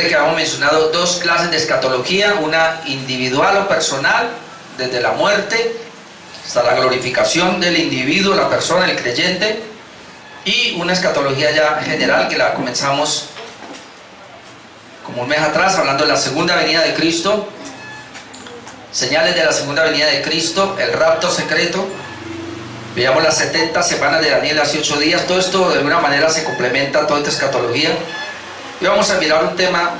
Recuerde que habíamos mencionado dos clases de escatología, una individual o personal, desde la muerte hasta la glorificación del individuo, la persona, el creyente, y una escatología ya general que la comenzamos como un mes atrás, hablando de la segunda venida de Cristo, señales de la segunda venida de Cristo, el rapto secreto. Veamos las 70 semanas de Daniel, hace 8 días. Todo esto de alguna manera se complementa a toda esta escatología. Y vamos a mirar un tema,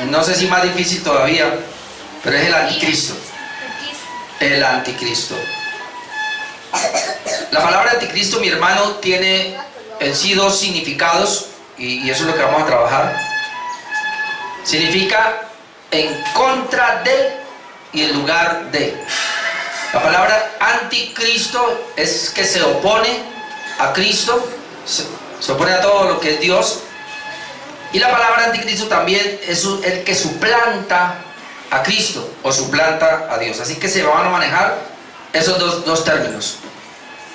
no sé si más difícil todavía, pero es el anticristo. El anticristo. La palabra anticristo, mi hermano, tiene en sí dos significados, y eso es lo que vamos a trabajar. Significa en contra de y en lugar de. La palabra anticristo es que se opone a Cristo, se opone a todo lo que es Dios. Y la palabra anticristo también es el que suplanta a Cristo o suplanta a Dios. Así que se van a manejar esos dos términos.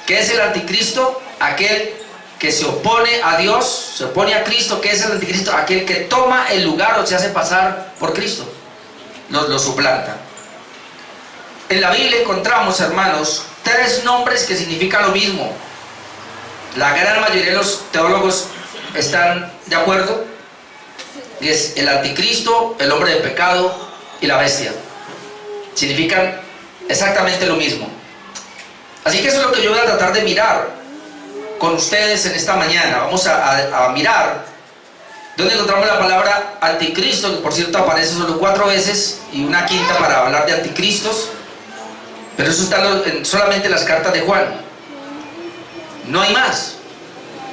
¿Qué es el anticristo? Aquel que se opone a Dios, se opone a Cristo. ¿Qué es el anticristo? Aquel que toma el lugar o se hace pasar por Cristo, lo suplanta. En la Biblia encontramos, hermanos, 3 nombres que significan lo mismo. La gran mayoría de los teólogos están de acuerdo. Y es el anticristo, el hombre de pecado y la bestia. Significan exactamente lo mismo. Así que eso es lo que yo voy a tratar de mirar con ustedes en esta mañana. Vamos a mirar dónde encontramos la palabra anticristo, que por cierto aparece solo 4 veces y una quinta para hablar de anticristos. Pero eso está solamente en las cartas de Juan. No hay más.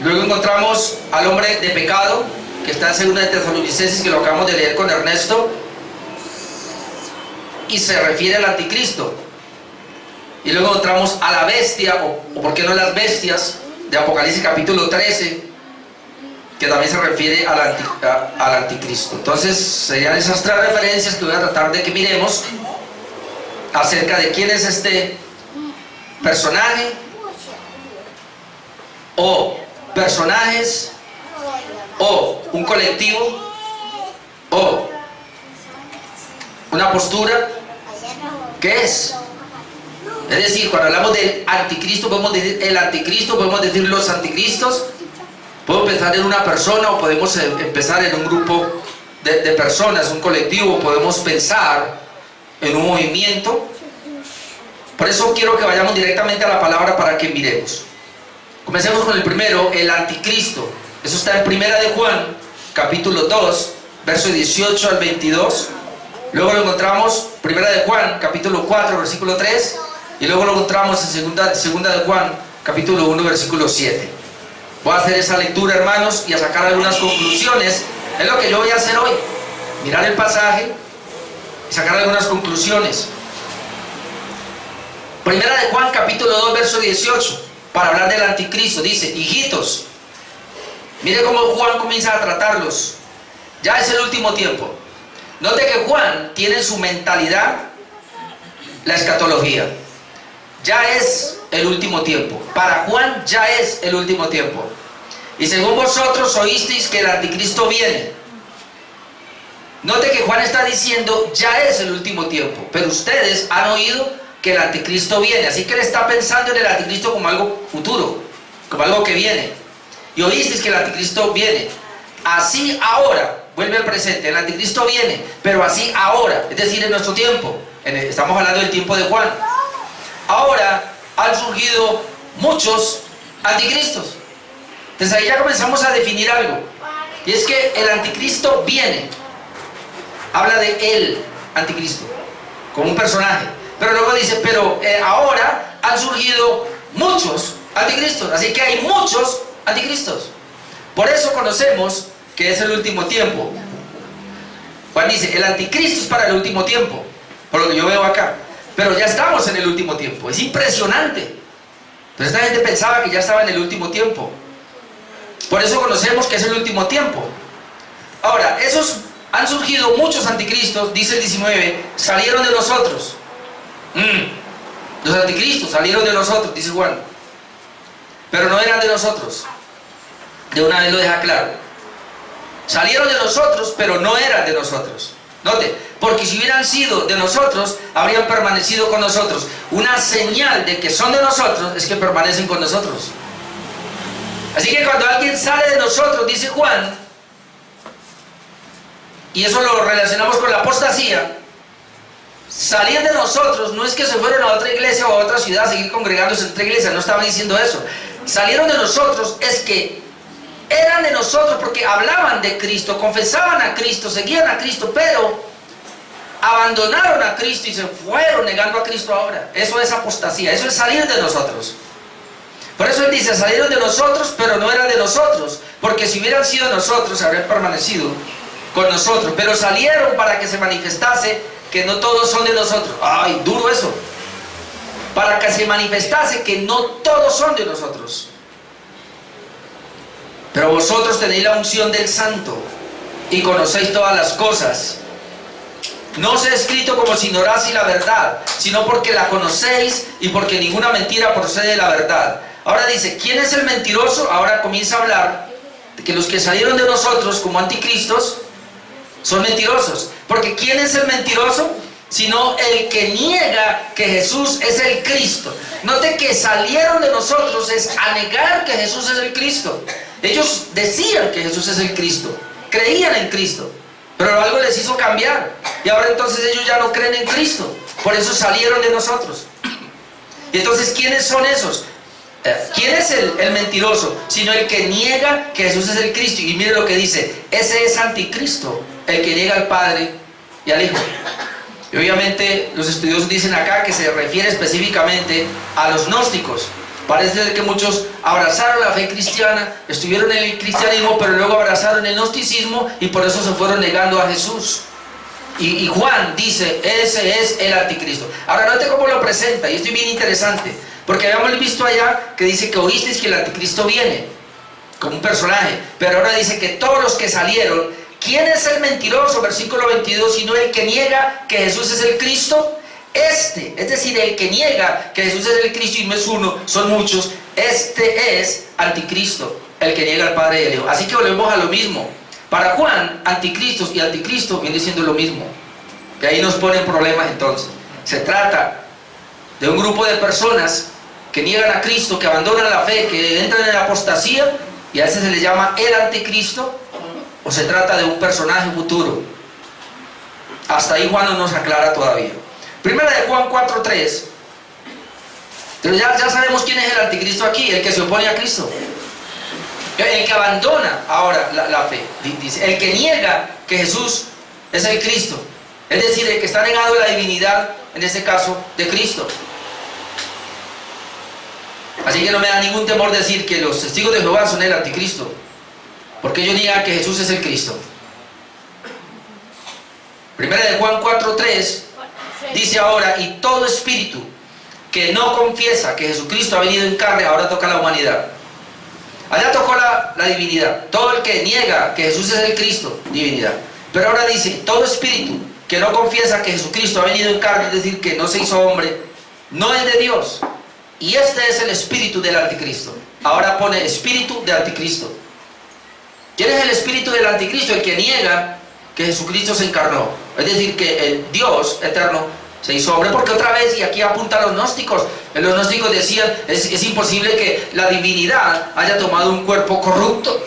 Luego encontramos al hombre de pecado, que está en 2 de Tesalonicenses, que lo acabamos de leer con Ernesto, y se refiere al anticristo. Y luego encontramos a la bestia, o por qué no las bestias, de Apocalipsis capítulo 13, que también se refiere al anticristo. Entonces serían esas 3 referencias que voy a tratar de que miremos acerca de quién es este personaje o personajes o un colectivo o una postura. ¿Qué es? Es decir, cuando hablamos del anticristo, podemos decir el anticristo, podemos decir los anticristos, podemos pensar en una persona o podemos empezar en un grupo de personas, un colectivo, podemos pensar en un movimiento. Por eso quiero que vayamos directamente a la palabra para que miremos. Comencemos con el primero, el anticristo. Eso está en Primera de Juan, capítulo 2, verso 18 al 22. Luego lo encontramos, Primera de Juan, capítulo 4, versículo 3. Y luego lo encontramos en segunda de Juan, capítulo 1, versículo 7. Voy a hacer esa lectura, hermanos, y a sacar algunas conclusiones. Es lo que yo voy a hacer hoy. Mirar el pasaje y sacar algunas conclusiones. Primera de Juan, capítulo 2, verso 18. Para hablar del anticristo, dice: hijitos, mire cómo Juan comienza a tratarlos. Ya es el último tiempo. Note que Juan tiene en su mentalidad la escatología. Ya es el último tiempo. Para Juan ya es el último tiempo. Y según vosotros oísteis que el anticristo viene. Note que Juan está diciendo ya es el último tiempo, pero ustedes han oído que el anticristo viene. Así que él está pensando en el anticristo como algo futuro, como algo que viene. Y oísteis que el anticristo viene. Así ahora, vuelve al presente, el anticristo viene, pero así ahora, es decir, en nuestro tiempo. Estamos hablando del tiempo de Juan. Ahora han surgido muchos anticristos. Entonces ahí ya comenzamos a definir algo. Y es que el anticristo viene. Habla de el anticristo como un personaje. Pero luego dice, pero ahora han surgido muchos anticristos. Así que hay muchos anticristos. Por eso conocemos que es el último tiempo. Juan dice, el anticristo es para el último tiempo, por lo que yo veo acá. Pero ya estamos en el último tiempo. Es impresionante. Entonces esta gente pensaba que ya estaba en el último tiempo. Por eso conocemos que es el último tiempo. Ahora, han surgido muchos anticristos, dice el 19, salieron de nosotros. Los anticristos salieron de nosotros, dice Juan. Pero no eran de nosotros. De una vez lo deja claro. Salieron de nosotros, pero no eran de nosotros. Note, porque si hubieran sido de nosotros, habrían permanecido con nosotros. Una señal de que son de nosotros es que permanecen con nosotros. Así que cuando alguien sale de nosotros, dice Juan, y eso lo relacionamos con la apostasía, salir de nosotros no es que se fueron a otra iglesia o a otra ciudad a seguir congregándose en otra iglesia, no estaba diciendo eso. Salieron de nosotros es que eran de nosotros porque hablaban de Cristo, confesaban a Cristo, seguían a Cristo, pero abandonaron a Cristo y se fueron negando a Cristo ahora. Eso es apostasía, eso es salir de nosotros. Por eso él dice, salieron de nosotros, pero no eran de nosotros, porque si hubieran sido de nosotros, habrían permanecido con nosotros, pero salieron para que se manifestase que no todos son de nosotros. Ay, duro eso. Para que se manifestase que no todos son de nosotros. Pero vosotros tenéis la unción del Santo y conocéis todas las cosas. No os he escrito como si ignoraseis la verdad, sino porque la conocéis y porque ninguna mentira procede de la verdad. Ahora dice, ¿quién es el mentiroso? Ahora comienza a hablar de que los que salieron de nosotros como anticristos son mentirosos. Porque ¿quién es el mentiroso? Sino el que niega que Jesús es el Cristo. Note que salieron de nosotros es a negar que Jesús es el Cristo. Ellos decían que Jesús es el Cristo, creían en Cristo, pero algo les hizo cambiar y ahora entonces ellos ya no creen en Cristo, por eso salieron de nosotros. Y entonces, ¿quiénes son esos? ¿Quién es el mentiroso? Sino el que niega que Jesús es el Cristo. Y mire lo que dice, ese es anticristo, el que niega al Padre y al Hijo. Y obviamente los estudiosos dicen acá que se refiere específicamente a los gnósticos. Parece ser que muchos abrazaron la fe cristiana, estuvieron en el cristianismo, pero luego abrazaron el gnosticismo y por eso se fueron negando a Jesús. Y Juan dice, ese es el anticristo. Ahora note cómo lo presenta, y esto es bien interesante, porque habíamos visto allá que dice que oísteis que el anticristo viene, como un personaje, pero ahora dice que todos los que salieron, ¿quién es el mentiroso? Versículo 22, sino el que niega que Jesús es el Cristo. Este, es decir, el que niega que Jesús es el Cristo y no es uno, son muchos, este es anticristo, el que niega al Padre y al Hijo. Así que volvemos a lo mismo. Para Juan, anticristos y anticristo viene siendo lo mismo. Y ahí nos ponen problemas entonces. Se trata de un grupo de personas que niegan a Cristo, que abandonan la fe, que entran en la apostasía, y a ese se le llama el anticristo, o se trata de un personaje futuro. Hasta ahí Juan no nos aclara todavía. Primera de Juan 4:3. Pero ya sabemos quién es el anticristo aquí, el que se opone a Cristo. El que abandona ahora la fe. Dice, el que niega que Jesús es el Cristo. Es decir, el que está negando la divinidad, en este caso, de Cristo. Así que no me da ningún temor decir que los testigos de Jehová son el anticristo, porque ellos niegan que Jesús es el Cristo. Primera de Juan 4:3 dice ahora, y todo espíritu que no confiesa que Jesucristo ha venido en carne, ahora toca la humanidad. Allá tocó la divinidad. Todo el que niega que Jesús es el Cristo, divinidad. Pero ahora dice, todo espíritu que no confiesa que Jesucristo ha venido en carne, es decir, que no se hizo hombre, no es de Dios. Y este es el espíritu del anticristo. Ahora pone espíritu de anticristo. ¿Quién es el espíritu del anticristo? El que niega que Jesucristo se encarnó. Es decir, que el Dios eterno se hizo hombre, porque otra vez, y aquí apunta a los gnósticos, los gnósticos decían, es imposible que la divinidad haya tomado un cuerpo corrupto.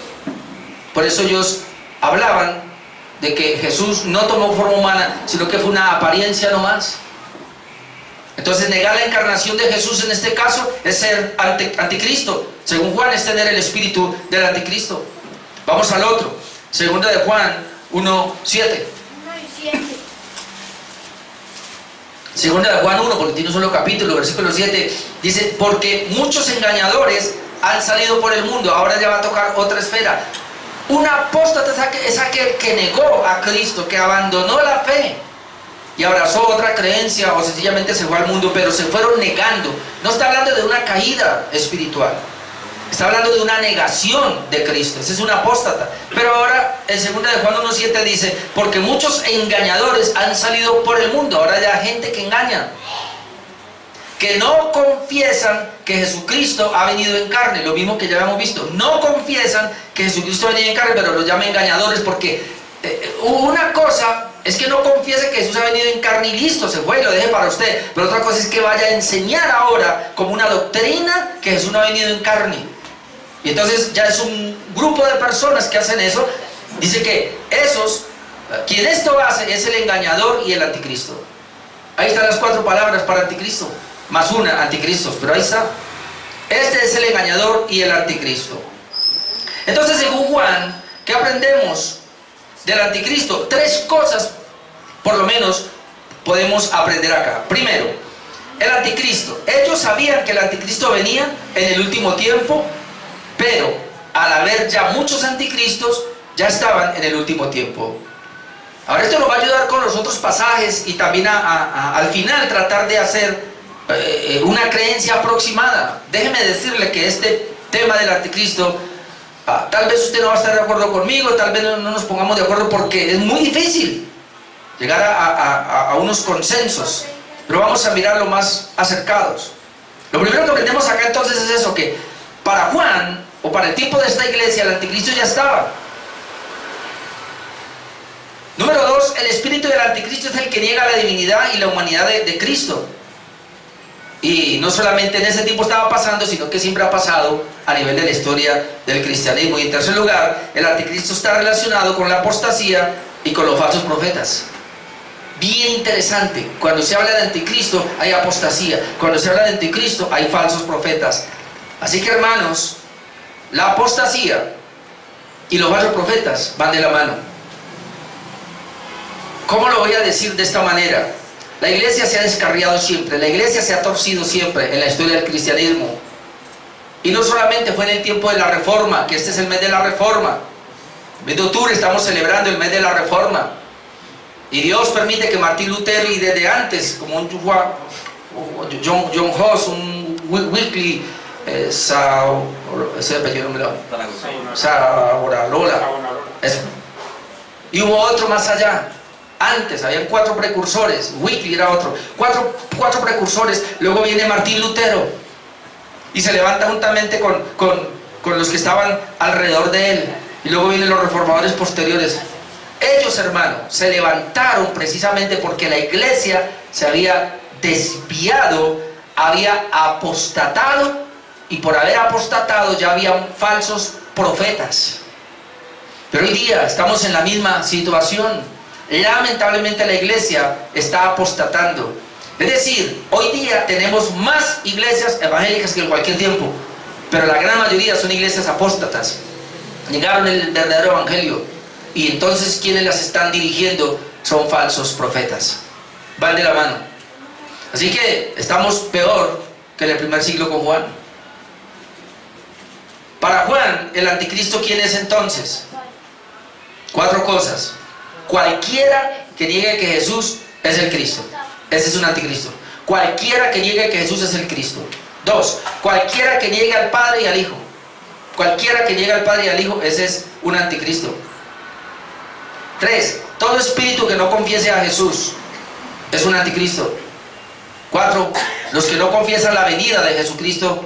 Por eso ellos hablaban de que Jesús no tomó forma humana, sino que fue una apariencia nomás. Entonces negar la encarnación de Jesús en este caso es ser anticristo. Según Juan, es tener el espíritu del anticristo. Vamos al otro, segunda de Juan 1:7. Segunda de Juan 1, porque tiene un solo capítulo, versículo 7, dice, porque muchos engañadores han salido por el mundo. Ahora ya va a tocar otra esfera. Un apóstata es aquel que negó a Cristo, que abandonó la fe y abrazó otra creencia, o sencillamente se fue al mundo, pero se fueron negando. No está hablando de una caída espiritual, está hablando de una negación de Cristo. Ese es un apóstata. Pero ahora en 2 de Juan 1:7 dice, porque muchos engañadores han salido por el mundo. Ahora ya hay gente que engaña, que no confiesan que Jesucristo ha venido en carne, lo mismo que ya habíamos visto. No confiesan que Jesucristo ha venido en carne, pero los llaman engañadores porque una cosa es que no confiese que Jesús ha venido en carne y listo, se fue y lo deje para usted. Pero otra cosa es que vaya a enseñar ahora como una doctrina que Jesús no ha venido en carne. Y entonces ya es un grupo de personas que hacen eso. Dice que esos, quien esto hace es el engañador y el anticristo. Ahí están las 4 palabras para anticristo, más una, anticristo, pero ahí está. Este es el engañador y el anticristo. Entonces, según Juan, ¿qué aprendemos del anticristo? 3 cosas, por lo menos, podemos aprender acá. Primero, el anticristo. Ellos sabían que el anticristo venía en el último tiempo, pero al haber ya muchos anticristos, ya estaban en el último tiempo. Ahora esto nos va a ayudar con los otros pasajes y también al final tratar de hacer una creencia aproximada. Déjeme decirle que este tema del anticristo, tal vez usted no va a estar de acuerdo conmigo, tal vez no nos pongamos de acuerdo porque es muy difícil llegar a unos consensos, pero vamos a mirarlo más acercados. Lo primero que aprendemos acá entonces es eso, que para Juan, o para el tiempo de esta iglesia, el anticristo ya estaba. Número 2, el espíritu del anticristo es el que niega la divinidad y la humanidad de Cristo. Y no solamente en ese tiempo estaba pasando, sino que siempre ha pasado a nivel de la historia del cristianismo. Y en tercer lugar, el anticristo está relacionado con la apostasía y con los falsos profetas. Bien interesante, cuando se habla de anticristo hay apostasía, cuando se habla de anticristo hay falsos profetas. Así que hermanos, la apostasía y los falsos profetas van de la mano. ¿Cómo lo voy a decir de esta manera? La iglesia se ha descarriado siempre, la iglesia se ha torcido siempre en la historia del cristianismo. Y no solamente fue en el tiempo de la Reforma, que este es el mes de la Reforma. El mes de octubre estamos celebrando el mes de la Reforma. Y Dios permite que Martín Lutero, y desde antes, como un John Huss, un Wycliffe, ese apellido no me lo... Savonarola. Y hubo otro más allá. Antes habían 4 precursores, Wycliffe era otro, cuatro precursores, luego viene Martín Lutero y se levanta juntamente con los que estaban alrededor de él, y luego vienen los reformadores posteriores. Ellos, hermano, se levantaron precisamente porque la iglesia se había desviado, había apostatado, y por haber apostatado ya habían falsos profetas. Pero hoy día estamos en la misma situación. Lamentablemente la iglesia está apostatando. Es decir, hoy día tenemos más iglesias evangélicas que en cualquier tiempo, pero la gran mayoría son iglesias apóstatas. Negaron el verdadero evangelio, y entonces quienes las están dirigiendo son falsos profetas. Van de la mano. Así que estamos peor que en el primer siglo con Juan. Para Juan, el anticristo, ¿quién es entonces? 4 cosas. Cualquiera que niegue que Jesús es el Cristo, ese es un anticristo. Cualquiera que niegue que Jesús es el Cristo. 2, cualquiera que niegue al Padre y al Hijo. Cualquiera que niegue al Padre y al Hijo, ese es un anticristo. 3, todo espíritu que no confiese a Jesús es un anticristo. 4, los que no confiesan la venida de Jesucristo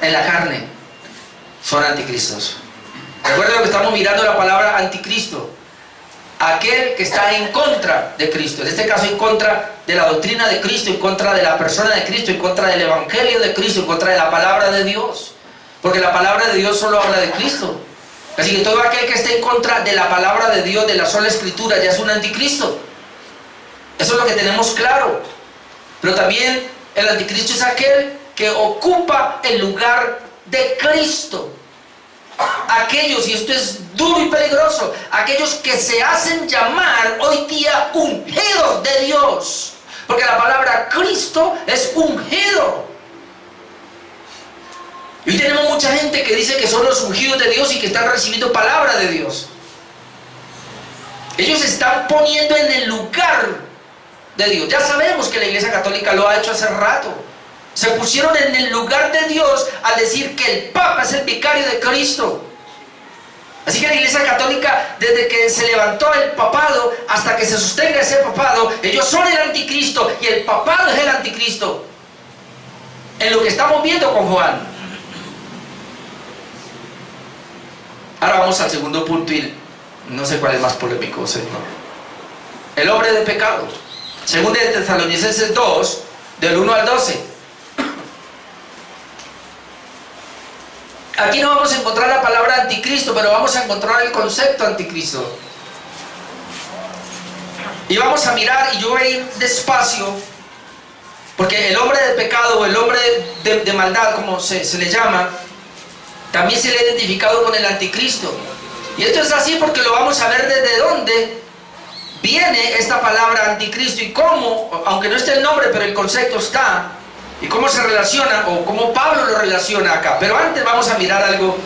en la carne son anticristos. Recuerden que estamos mirando la palabra anticristo. Aquel que está en contra de Cristo, en este caso en contra de la doctrina de Cristo, en contra de la persona de Cristo, en contra del evangelio de Cristo, en contra de la palabra de Dios, porque la palabra de Dios solo habla de Cristo. Así que todo aquel que esté en contra de la palabra de Dios, de la sola escritura, ya es un anticristo. Eso es lo que tenemos claro. Pero también el anticristo es aquel que ocupa el lugar de Cristo. Aquellos, y esto es duro y peligroso, aquellos que se hacen llamar hoy día ungidos de Dios, porque la palabra Cristo es ungido. Y hoy tenemos mucha gente que dice que son los ungidos de Dios y que están recibiendo palabra de Dios. Ellos se están poniendo en el lugar de Dios. Ya sabemos que la Iglesia Católica lo ha hecho hace rato. Se pusieron en el lugar de Dios al decir que el Papa es el vicario de Cristo. Así que la Iglesia Católica, desde que se levantó el papado hasta que se sostenga ese papado, ellos son el anticristo y el papado es el anticristo. en lo que estamos viendo con Juan. Ahora vamos al segundo punto y no sé cuál es más polémico, Señor. El hombre de pecado. Segunda de Tesalonicenses 2, del 1 al 12. Aquí no vamos a encontrar la palabra anticristo, pero vamos a encontrar el concepto anticristo. Y vamos a mirar, y yo voy a ir despacio, porque el hombre de pecado, o el hombre de maldad, como se le llama, también se le ha identificado con el anticristo. Y esto es así porque lo vamos a ver desde dónde viene esta palabra anticristo y cómo, aunque no esté el nombre, pero el concepto está, y cómo se relaciona, o cómo Pablo lo relaciona acá. Pero antes vamos a mirar algo.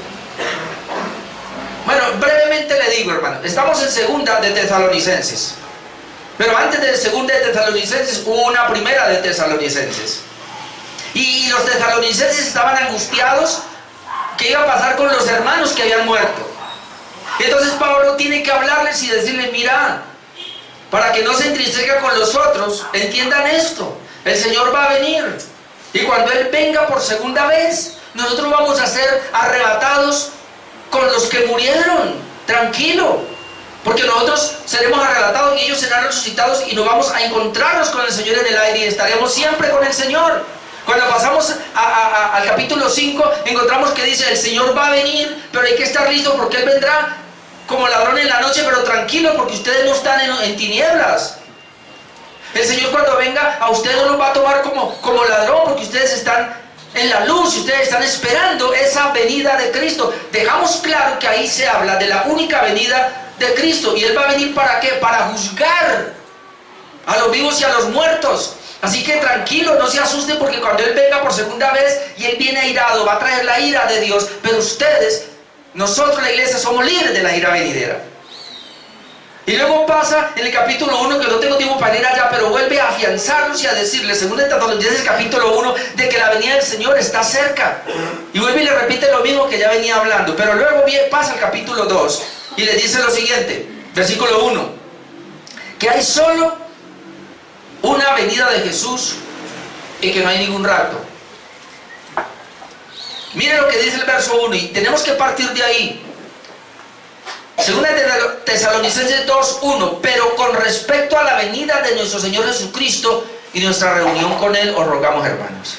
Bueno, brevemente le digo, hermano, estamos en segunda de Tesalonicenses. Pero antes de segunda de Tesalonicenses hubo una primera de Tesalonicenses. Y los tesalonicenses estaban angustiados. ¿Qué iba a pasar con los hermanos que habían muerto? Entonces Pablo tiene que hablarles y decirles, mira, para que no se entristezca con los otros, entiendan esto, el Señor va a venir. Y cuando Él venga por segunda vez, nosotros vamos a ser arrebatados con los que murieron. Tranquilo. Porque nosotros seremos arrebatados y ellos serán resucitados y nos vamos a encontrarnos con el Señor en el aire y estaremos siempre con el Señor. Cuando pasamos al capítulo 5, encontramos que dice, el Señor va a venir, pero hay que estar listo porque Él vendrá como ladrón en la noche, pero tranquilo porque ustedes no están en tinieblas. El Señor cuando venga a ustedes no los va a tomar como ladrón porque ustedes están en la luz y ustedes están esperando esa venida de Cristo. Dejamos claro que ahí se habla de la única venida de Cristo. ¿Y Él va a venir para qué? Para juzgar a los vivos y a los muertos. Así que tranquilo, no se asusten porque cuando Él venga por segunda vez y Él viene airado, va a traer la ira de Dios. Pero ustedes, nosotros la iglesia, somos libres de la ira venidera. Y luego pasa en el capítulo 1, que no tengo tiempo para ir allá, pero vuelve a afianzarnos y a decirles, según el Tesalonicenses capítulo 1, de que la venida del Señor está cerca. Y vuelve y le repite lo mismo que ya venía hablando. Pero luego pasa el capítulo 2 y le dice lo siguiente, versículo 1, que hay solo una venida de Jesús y que no hay ningún rapto. Mire lo que dice el verso 1 y tenemos que partir de ahí. Segunda de Tesalonicenses 2:1, pero con respecto a la venida de nuestro Señor Jesucristo y nuestra reunión con Él, os rogamos, hermanos.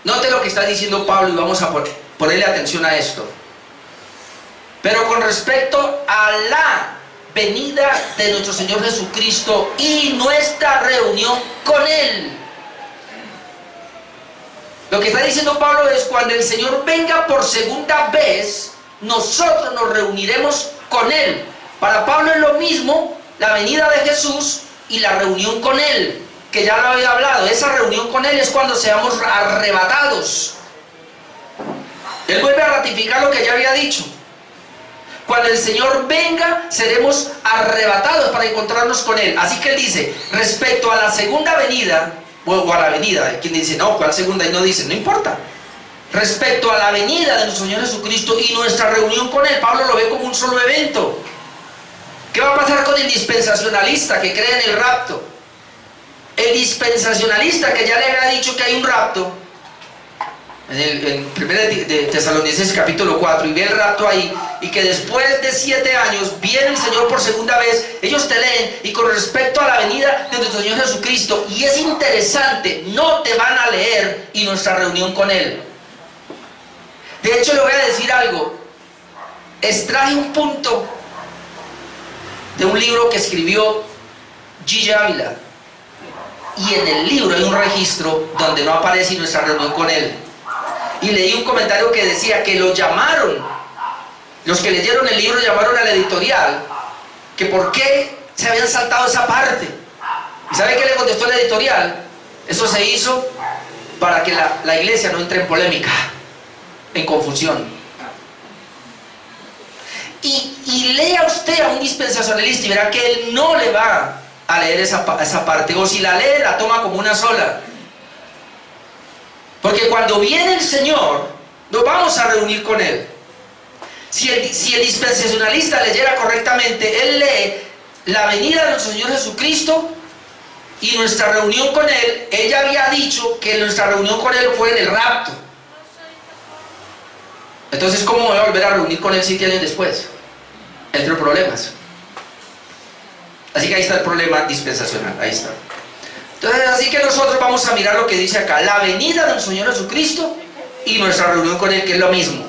Note lo que está diciendo Pablo y vamos a ponerle atención a esto. Pero con respecto a la venida de nuestro Señor Jesucristo y nuestra reunión con Él. Lo que está diciendo Pablo es, cuando el Señor venga por segunda vez, nosotros nos reuniremos con Él. Para Pablo es lo mismo la venida de Jesús y la reunión con Él, que ya lo había hablado. Esa reunión con Él es cuando seamos arrebatados. Él vuelve a ratificar lo que ya había dicho. Cuando el Señor venga, seremos arrebatados para encontrarnos con Él. Así que Él dice, respecto a la segunda venida, o a la venida, hay quien dice, no, ¿cuál segunda? Y no dice, no importa. Respecto a la venida de nuestro Señor Jesucristo y nuestra reunión con Él, Pablo lo ve como un solo evento. ¿Qué va a pasar con el dispensacionalista que cree en el rapto? El dispensacionalista que ya le había dicho que hay un rapto, en 1 de Tesalonicenses capítulo 4, y ve el rapto ahí, y que después de 7 años viene el Señor por segunda vez, ellos te leen, y con respecto a la venida de nuestro Señor Jesucristo, y es interesante, no te van a leer y nuestra reunión con Él. De hecho, le voy a decir algo, extraje un punto de un libro que escribió G. Ávila, y en el libro hay un registro donde no aparece nuestra reunión con Él. Y leí un comentario que decía que lo llamaron, los que leyeron el libro llamaron a la editorial, que por qué se habían saltado esa parte. ¿Y sabe qué le contestó la editorial? Eso se hizo para que la iglesia no entre en polémica, en confusión. Y lea usted a un dispensacionalista y verá que él no le va a leer esa parte, o si la lee, la toma como una sola. Porque cuando viene el Señor, nos vamos a reunir con Él. Si el dispensacionalista leyera correctamente, él lee la venida de nuestro Señor Jesucristo y nuestra reunión con Él, ella había dicho que nuestra reunión con Él fue en el rapto. Entonces, ¿cómo me voy a volver a reunir con Él 7 años después? Entre problemas. Así que ahí está el problema dispensacional, ahí está. Entonces, así que nosotros vamos a mirar lo que dice acá, la venida del Señor Jesucristo y nuestra reunión con Él, que es lo mismo.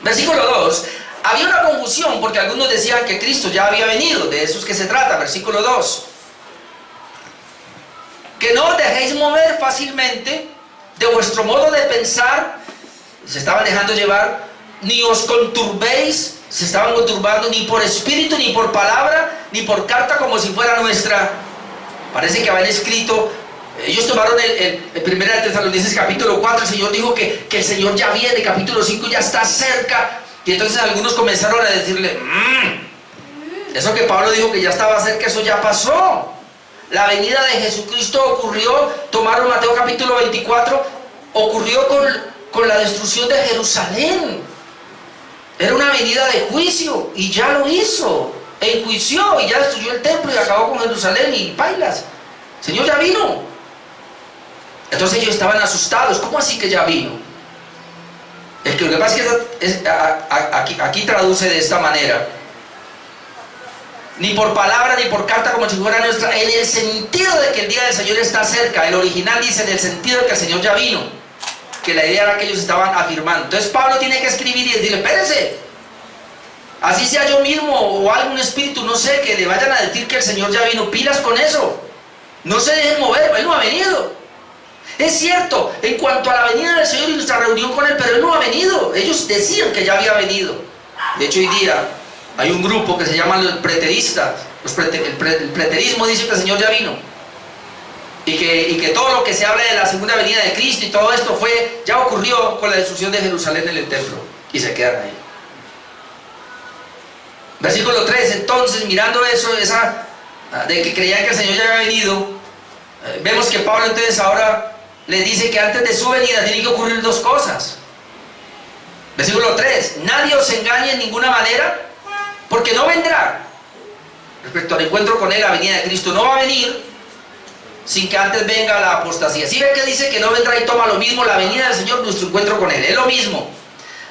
Versículo 2, había una confusión porque algunos decían que Cristo ya había venido, de eso es que se trata, versículo 2. Que no os dejéis mover fácilmente de vuestro modo de pensar, se estaban dejando llevar, ni os conturbéis, se estaban conturbando ni por espíritu, ni por palabra, ni por carta como si fuera nuestra. Parece que habían escrito, ellos tomaron el 1 Tesalonicenses capítulo 4, el Señor dijo que el Señor ya viene, capítulo 5 ya está cerca, y entonces algunos comenzaron a decirle, eso que Pablo dijo que ya estaba cerca, eso ya pasó. La venida de Jesucristo ocurrió, tomaron Mateo capítulo 24, ocurrió con la destrucción de Jerusalén. Era una venida de juicio, y ya lo hizo. Enjuició y ya destruyó el templo y acabó con Jerusalén y bailas. El Señor ya vino. Entonces ellos estaban asustados. ¿Cómo así que ya vino? Lo que pasa es que aquí traduce de esta manera. Ni por palabra ni por carta como si fuera nuestra, en el sentido de que el día del Señor está cerca. El original dice en el sentido de que el Señor ya vino. Que la idea era que ellos estaban afirmando. Entonces Pablo tiene que escribir y decirle, espérense. Así sea yo mismo o algún espíritu, no sé, que le vayan a decir que el Señor ya vino. Pilas con eso. No se dejen mover, Él no ha venido. Es cierto, en cuanto a la venida del Señor y nuestra reunión con Él, pero Él no ha venido. Ellos decían que ya había venido. De hecho, hoy día hay un grupo que se llama los preteristas. El preterismo dice que el Señor ya vino. Y que todo lo que se habla de la segunda venida de Cristo y todo esto ya ocurrió con la destrucción de Jerusalén en el templo. Y se quedan ahí. Versículo 3, entonces mirando eso, de que creían que el Señor ya había venido, vemos que Pablo entonces ahora les dice que antes de su venida tienen que ocurrir dos cosas. Versículo 3, nadie os engañe en ninguna manera, porque no vendrá, respecto al encuentro con Él, la venida de Cristo, no va a venir sin que antes venga la apostasía. ¿Sí ve que dice que no vendrá y toma lo mismo la venida del Señor, nuestro encuentro con Él? Es lo mismo.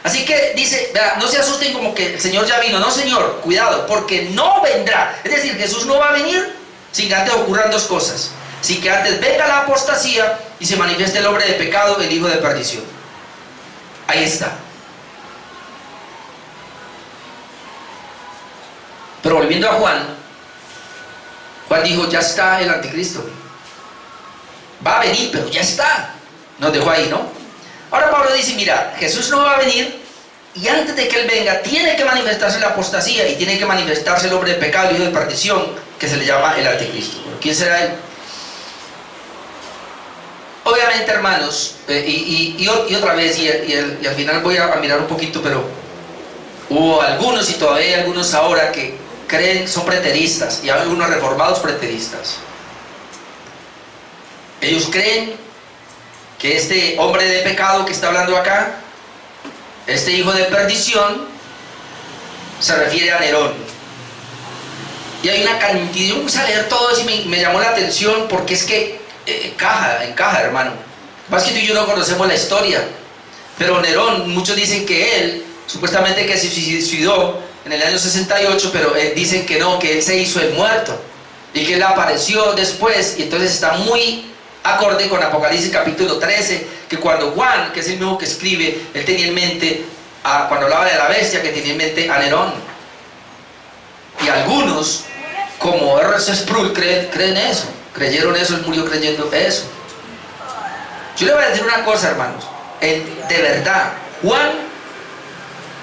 Así que dice, no se asusten como que el Señor ya vino. No, Señor, cuidado, porque no vendrá. Es decir, Jesús no va a venir sin que antes ocurran dos cosas. Sin que antes venga la apostasía y se manifieste el hombre de pecado, el hijo de perdición. Ahí está. Pero volviendo a Juan dijo, ya está el anticristo. Va a venir, pero ya está. Nos dejó ahí, ¿no? Ahora Pablo dice, mira, Jesús no va a venir y antes de que Él venga tiene que manifestarse la apostasía y tiene que manifestarse el hombre de pecado, el hijo de perdición, que se le llama el anticristo. ¿Quién será Él? Obviamente, hermanos, y otra vez, y al final voy a mirar un poquito, pero hubo algunos y todavía hay algunos ahora que creen, son preteristas, y hay algunos reformados preteristas. Ellos creen que este hombre de pecado que está hablando acá, este hijo de perdición, se refiere a Nerón. Y hay una cantidad, yo empecé a leer todo eso y me llamó la atención porque es que encaja, hermano. Más que tú y yo no conocemos la historia, pero Nerón, muchos dicen que él, supuestamente que se suicidó en el año 68, pero dicen que no, que él se hizo el muerto y que él apareció después, y entonces está muy acorde con Apocalipsis capítulo 13, que cuando Juan, que es el mismo que escribe, él tenía en mente, cuando hablaba de la bestia, que tenía en mente a Nerón. Y algunos, como R.C. Sproul, creen eso, creyeron eso, él murió creyendo eso. Yo le voy a decir una cosa, hermanos, de verdad, Juan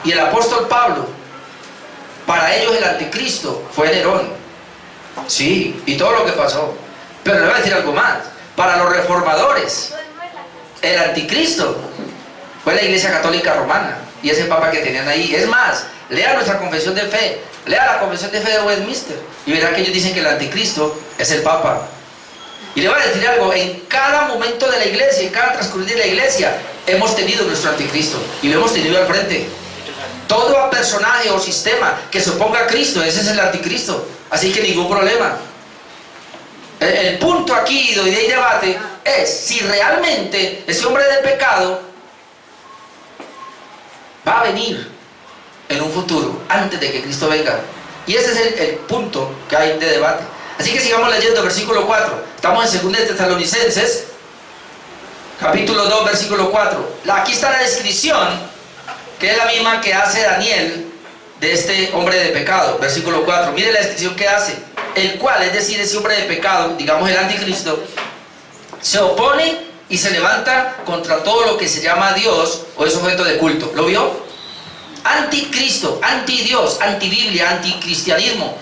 y el apóstol Pablo, para ellos el anticristo fue Nerón, sí, y todo lo que pasó. Pero le voy a decir algo más. Para los reformadores, el anticristo fue la Iglesia Católica Romana y ese papa que tenían ahí. Es más, lea nuestra confesión de fe, lea la confesión de fe de Westminster y verá que ellos dicen que el anticristo es el papa. Y le voy a decir algo, en cada momento de la iglesia, en cada transcurrir de la iglesia, hemos tenido nuestro anticristo y lo hemos tenido al frente. Todo personaje o sistema que se oponga a Cristo, ese es el anticristo. Así que ningún problema. El punto aquí donde hay debate es si realmente ese hombre de pecado va a venir en un futuro, antes de que Cristo venga. Y ese es el punto que hay de debate. Así que sigamos leyendo versículo 4. Estamos en 2 Tesalonicenses, capítulo 2, versículo 4. Aquí está la descripción, que es la misma que hace Daniel de este hombre de pecado. Versículo 4. Mire la descripción que hace. El cual, es decir, ese hombre de pecado, digamos el anticristo, se opone y se levanta contra todo lo que se llama Dios o es objeto de culto. ¿Lo vio? Anticristo, antidios, antibiblia, anticristianismo.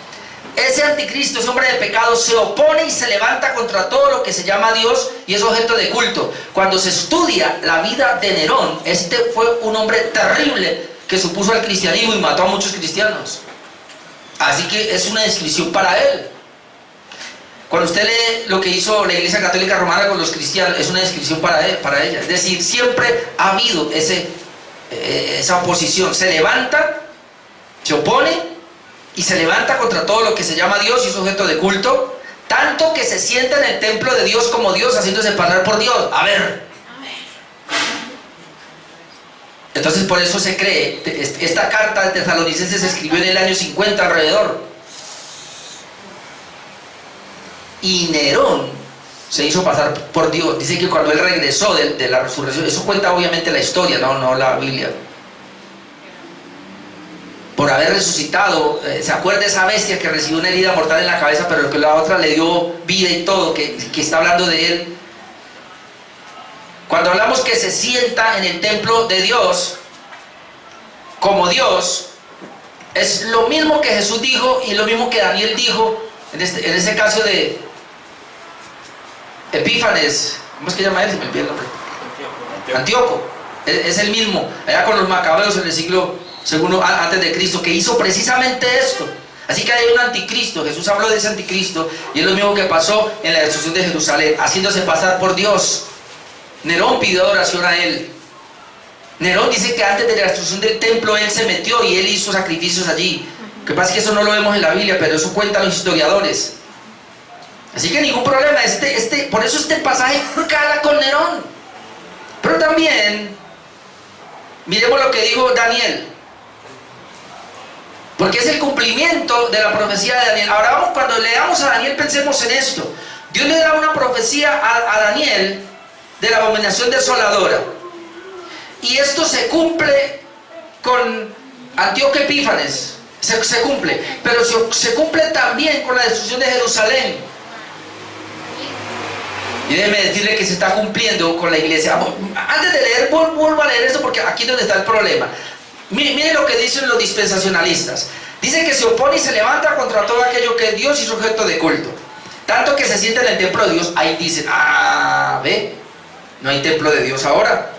Ese anticristo, ese hombre de pecado, se opone y se levanta contra todo lo que se llama Dios y es objeto de culto. Cuando se estudia la vida de Nerón, este fue un hombre terrible que se opuso al cristianismo y mató a muchos cristianos. Así que es una descripción para él. Cuando usted lee lo que hizo la Iglesia Católica Romana con los cristianos, es una descripción para él, para ella. Es decir, siempre ha habido esa oposición. Se levanta, se opone y se levanta contra todo lo que se llama Dios y es objeto de culto, tanto que se sienta en el templo de Dios como Dios, haciéndose pasar por Dios. A ver. Entonces por eso se cree, esta carta de Tesalonicenses se escribió en el año 50 alrededor. Y Nerón se hizo pasar por Dios. Dice que cuando él regresó de la resurrección, eso cuenta obviamente la historia, no la Biblia. Por haber resucitado, ¿se acuerda de esa bestia que recibió una herida mortal en la cabeza, pero que la otra le dio vida y todo, que está hablando de él? Cuando hablamos que se sienta en el templo de Dios, como Dios, es lo mismo que Jesús dijo y lo mismo que Daniel dijo, en ese caso de Epífanes, ¿cómo es que llama él? Se me olvidó el nombre. Antíoco. Es el mismo, allá con los macabeos en el siglo II antes de Cristo, que hizo precisamente esto. Así que hay un anticristo. Jesús habló de ese anticristo y es lo mismo que pasó en la destrucción de Jerusalén, haciéndose pasar por Dios. Nerón pidió adoración a él. Nerón dice que antes de la destrucción del templo él se metió y él hizo sacrificios allí. Lo que pasa es que eso no lo vemos en la Biblia, pero eso cuentan los historiadores. Así que ningún problema. Por eso este pasaje cala con Nerón. Pero también miremos lo que dijo Daniel, porque es el cumplimiento de la profecía de Daniel. Ahora vamos, cuando leamos a Daniel, pensemos en esto. Dios le da una profecía a Daniel de la abominación desoladora, y esto se cumple con Antíoco Epífanes, se cumple, pero se cumple también con la destrucción de Jerusalén. Y déjeme decirle que se está cumpliendo con la iglesia. Antes de leer, vuelvo a leer esto porque aquí es donde está el problema. Mire lo que dicen los dispensacionalistas. Dice que se opone y se levanta contra todo aquello que Dios hizo objeto de culto, tanto que se sienta en el templo de Dios. Ahí dicen, ve, no hay templo de Dios ahora.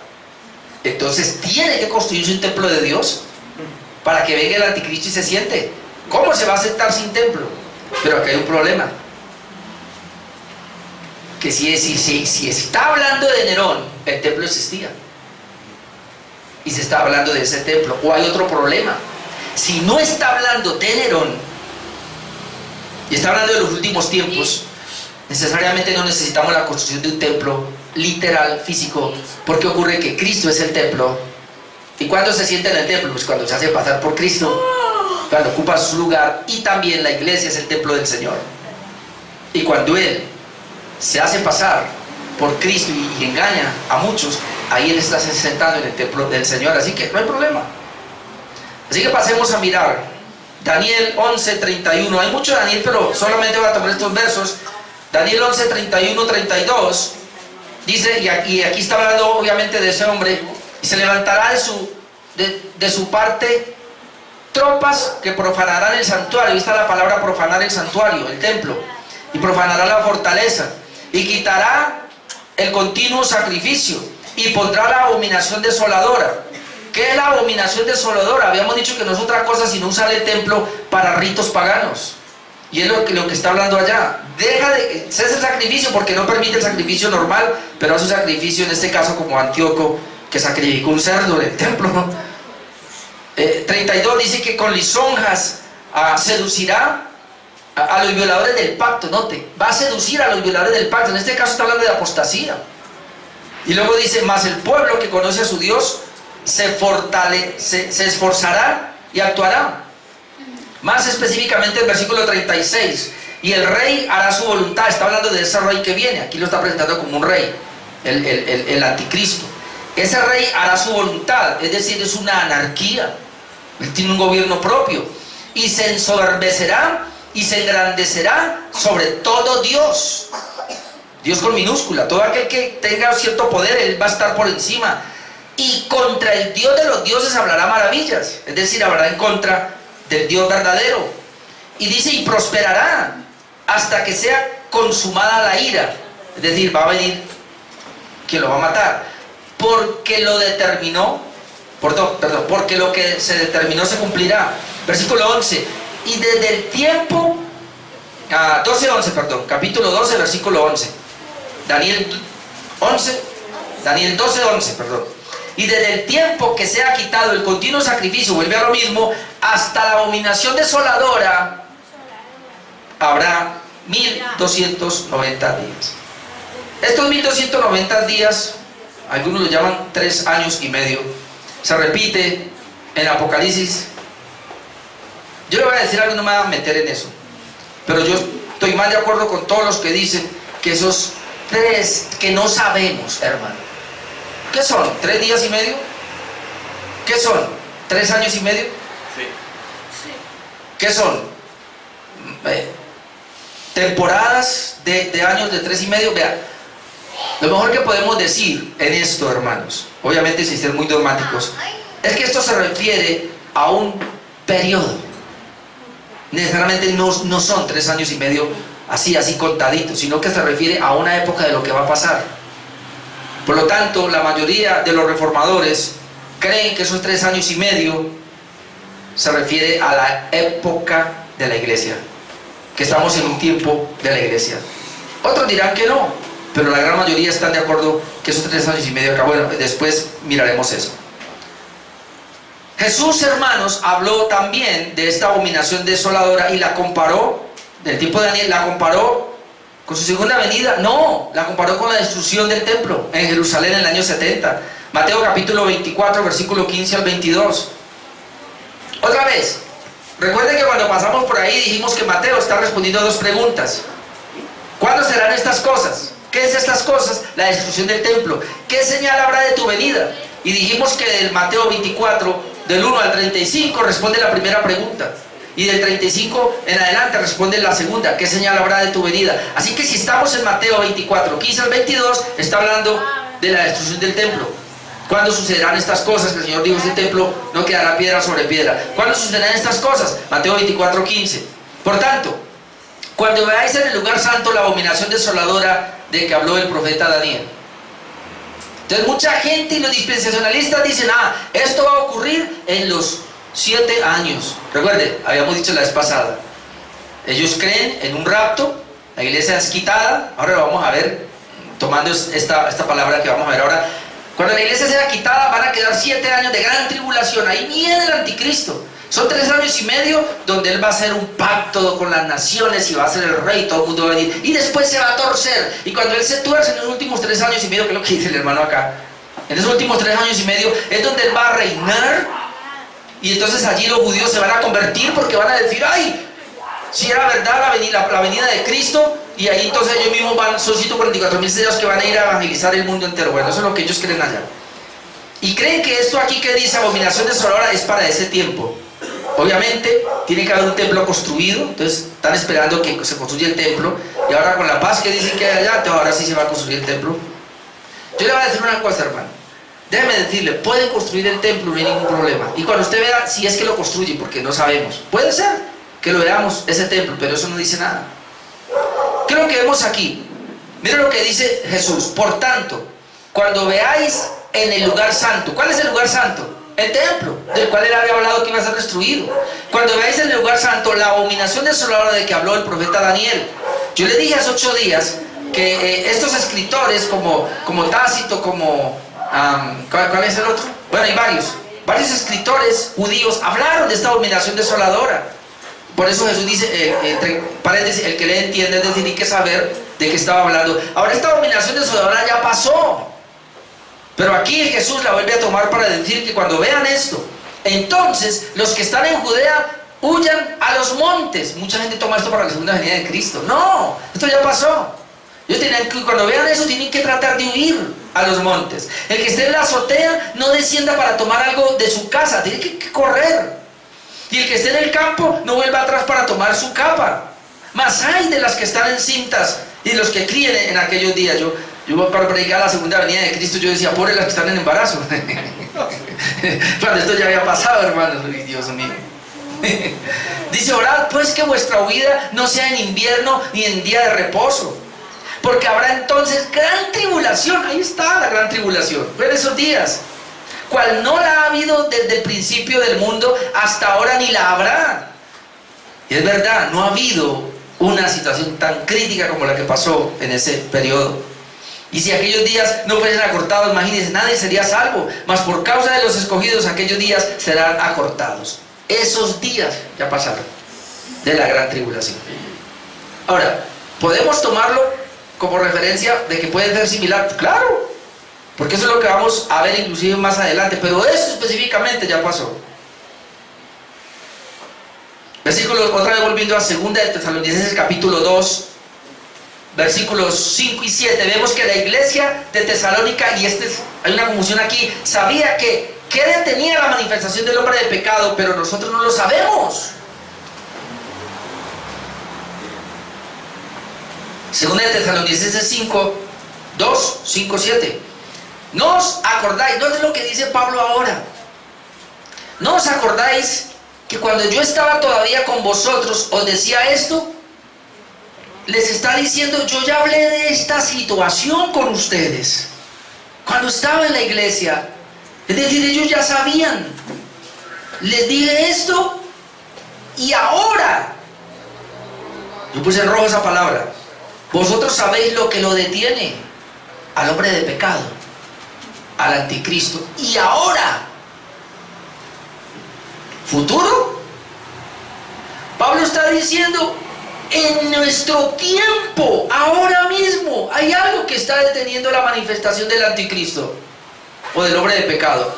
Entonces tiene que construirse un templo de Dios para que venga el anticristo y se siente. ¿Cómo se va a sentar sin templo? Pero aquí hay un problema. Que si está hablando de Nerón, el templo existía y se está hablando de ese templo, o hay otro problema. Si no está hablando de Nerón y está hablando de los últimos tiempos, necesariamente no necesitamos la construcción de un templo literal, físico, porque ocurre que Cristo es el templo. ¿Y cuándo se sienta en el templo? Pues cuando se hace pasar por Cristo, cuando ocupa su lugar, y también la iglesia es el templo del Señor. Y cuando Él se hace pasar por Cristo y engaña a muchos, ahí Él está sentado en el templo del Señor. Así que no hay problema. Así que pasemos a mirar Daniel 11:31. Hay mucho de Daniel, pero solamente voy a tomar estos versos. Daniel 11:31-32 dice, y aquí está hablando obviamente de ese hombre: y se levantará de su parte tropas que profanarán el santuario. Ahí está la palabra profanar, el santuario, el templo, y profanará la fortaleza, y quitará el continuo sacrificio, y pondrá la abominación desoladora. ¿Qué es la abominación desoladora? Habíamos dicho que no es otra cosa sino usar el templo para ritos paganos, y es lo que está hablando allá. Cesa el sacrificio, porque no permite el sacrificio normal, pero hace un sacrificio, en este caso como Antíoco, que sacrificó un cerdo en el templo, ¿no? 32 dice que con lisonjas seducirá a los violadores del pacto, note, va a seducir a los violadores del pacto. En este caso está hablando de apostasía. Y luego dice, mas el pueblo que conoce a su Dios se esforzará y actuará. Más específicamente el versículo 36, y el rey hará su voluntad. Está hablando de ese rey que viene, aquí lo está presentando como un rey, el anticristo. Ese rey hará su voluntad, es decir, es una anarquía. Él tiene un gobierno propio, y se ensoberbecerá y se engrandecerá sobre todo Dios. Dios con minúscula, todo aquel que tenga cierto poder, él va a estar por encima. Y contra el Dios de los dioses hablará maravillas, es decir, hablará en contra del Dios verdadero. Y dice, y prosperará hasta que sea consumada la ira, es decir, va a venir quien lo va a matar, porque lo determinó, porque lo que se determinó se cumplirá. Versículo 11, y desde el tiempo, 12:11, capítulo 12, versículo 11, Daniel 12, 11, y desde el tiempo que se ha quitado el continuo sacrificio, vuelve a lo mismo, hasta la abominación desoladora, habrá 1290 días. Estos 1290 días, algunos lo llaman 3 años y medio, se repite en Apocalipsis. Yo le voy a decir algo, no me voy a meter en eso, pero yo estoy más de acuerdo con todos los que dicen que esos 3 que no sabemos, hermano, ¿qué son? ¿3 días y medio? ¿Qué son? ¿3 años y medio? Sí. ¿Qué son? Temporadas de años de 3 y medio. Vea, lo mejor que podemos decir en esto, hermanos, obviamente sin ser muy dogmáticos, es que esto se refiere a un periodo. Necesariamente no son 3 años y medio así contaditos, sino que se refiere a una época de lo que va a pasar. Por lo tanto, la mayoría de los reformadores creen que esos 3 años y medio se refiere a la época de la iglesia, que estamos en un tiempo de la iglesia. Otros dirán que no, pero la gran mayoría están de acuerdo que esos 3 años y medio acá. Bueno, después miraremos eso. Jesús, hermanos, habló también de esta abominación desoladora y la comparó, del tiempo de Daniel, la comparó con su segunda venida. No, la comparó con la destrucción del templo en Jerusalén en el año 70. Mateo capítulo 24, versículo 15 al 22. Otra vez, recuerden que cuando pasamos por ahí dijimos que Mateo está respondiendo a 2 preguntas. ¿Cuándo serán estas cosas? ¿Qué es estas cosas? La destrucción del templo. ¿Qué señal habrá de tu venida? Y dijimos que del Mateo 24, del 1 al 35, responde la primera pregunta. Y del 35 en adelante responde la segunda. ¿Qué señal habrá de tu venida? Así que si estamos en Mateo 24, 15 al 22, está hablando de la destrucción del templo. ¿Cuándo sucederán estas cosas? Que el Señor dijo, este templo no quedará piedra sobre piedra. ¿Cuándo sucederán estas cosas? Mateo 24, 15. Por tanto, cuando veáis en el lugar santo la abominación desoladora de que habló el profeta Daniel. Entonces mucha gente y los dispensacionalistas dicen, esto va a ocurrir en los 7 años. Recuerde, habíamos dicho la vez pasada, ellos creen en un rapto, la iglesia es quitada. Ahora lo vamos a ver, tomando esta palabra que vamos a ver ahora. Cuando la iglesia sea quitada, van a quedar 7 años de gran tribulación. Ahí viene el anticristo. Son 3 años y medio donde él va a hacer un pacto con las naciones y va a ser el rey, todo el mundo va a venir. Y después se va a torcer. Y cuando él se tuerce en los últimos 3 años y medio, que es lo que dice el hermano acá, en esos últimos 3 años y medio es donde él va a reinar. Y entonces allí los judíos se van a convertir porque van a decir, ¡ay! Si era verdad la venida de Cristo. Y ahí entonces ellos mismos son 144.000 sellos que van a ir a evangelizar el mundo entero. Bueno, eso es lo que ellos creen allá. Y creen que esto aquí que dice abominación desoladora es para ese tiempo. Obviamente tiene que haber un templo construido, entonces están esperando que se construya el templo. Y ahora con la paz que dicen que hay allá, entonces ahora sí se va a construir el templo. Yo le voy a decir una cosa, hermano. Déjeme decirle, pueden construir el templo, no hay ningún problema. Y cuando usted vea si es que lo construyen, porque no sabemos, puede ser que lo veamos, ese templo, pero eso no dice nada. ¿Qué es lo que vemos aquí? Miren lo que dice Jesús. Por tanto, cuando veáis en el lugar santo, ¿cuál es el lugar santo? El templo, del cual él había hablado que iba a ser destruido. Cuando veáis en el lugar santo la abominación desoladora de que habló el profeta Daniel. Yo le dije hace 8 días que estos escritores como Tácito, ¿cuál es el otro? Bueno, hay varios escritores judíos hablaron de esta abominación desoladora. Por eso Jesús dice, entre paréntesis, el que le entiende, es decir, hay que saber de qué estaba hablando. Ahora esta abominación desoladora ya pasó. Pero aquí Jesús la vuelve a tomar para decir que cuando vean esto, entonces los que están en Judea huyan a los montes. Mucha gente toma esto para la segunda venida de Cristo. No, esto ya pasó. Cuando vean eso tienen que tratar de huir a los montes. El que esté en la azotea no descienda para tomar algo de su casa, tiene que correr. Y el que esté en el campo no vuelva atrás para tomar su capa. Mas hay de las que están encintas y los que críen en aquellos días. Yo para predicar la segunda venida de Cristo, yo decía, pobre las que están en embarazo. Cuando esto ya había pasado, hermanos. Uy, Dios mío. Dice, orad pues que vuestra huida no sea en invierno ni en día de reposo, porque habrá entonces gran tribulación. Ahí está la gran tribulación, en esos días, cual no la ha habido desde el principio del mundo hasta ahora, ni la habrá. Y es verdad, no ha habido una situación tan crítica como la que pasó en ese periodo. Y si aquellos días no fuesen acortados, imagínense, nadie sería salvo, mas por causa de los escogidos aquellos días serán acortados. Esos días ya pasaron de la gran tribulación. Ahora, ¿podemos tomarlo como referencia de que puede ser similar? Claro, porque eso es lo que vamos a ver inclusive más adelante, pero eso específicamente ya pasó. Versículos, otra vez volviendo a 2 de Tesalonicenses capítulo 2, versículos 5 y 7, vemos que la iglesia de Tesalónica, y hay una confusión aquí, sabía que detenía la manifestación del hombre de pecado, pero nosotros no lo sabemos. 2 de Tesalonicenses 5, 7. ¿No os acordáis? No es lo que dice Pablo ahora. ¿No os acordáis que cuando yo estaba todavía con vosotros os decía esto? Les está diciendo, yo ya hablé de esta situación con ustedes cuando estaba en la iglesia. Es decir, ellos ya sabían. Les dije esto y ahora, yo puse en rojo esa palabra, vosotros sabéis lo que lo detiene al hombre de pecado, al anticristo. Y ahora, futuro, Pablo está diciendo, en nuestro tiempo, ahora mismo, hay algo que está deteniendo la manifestación del anticristo o del hombre de pecado.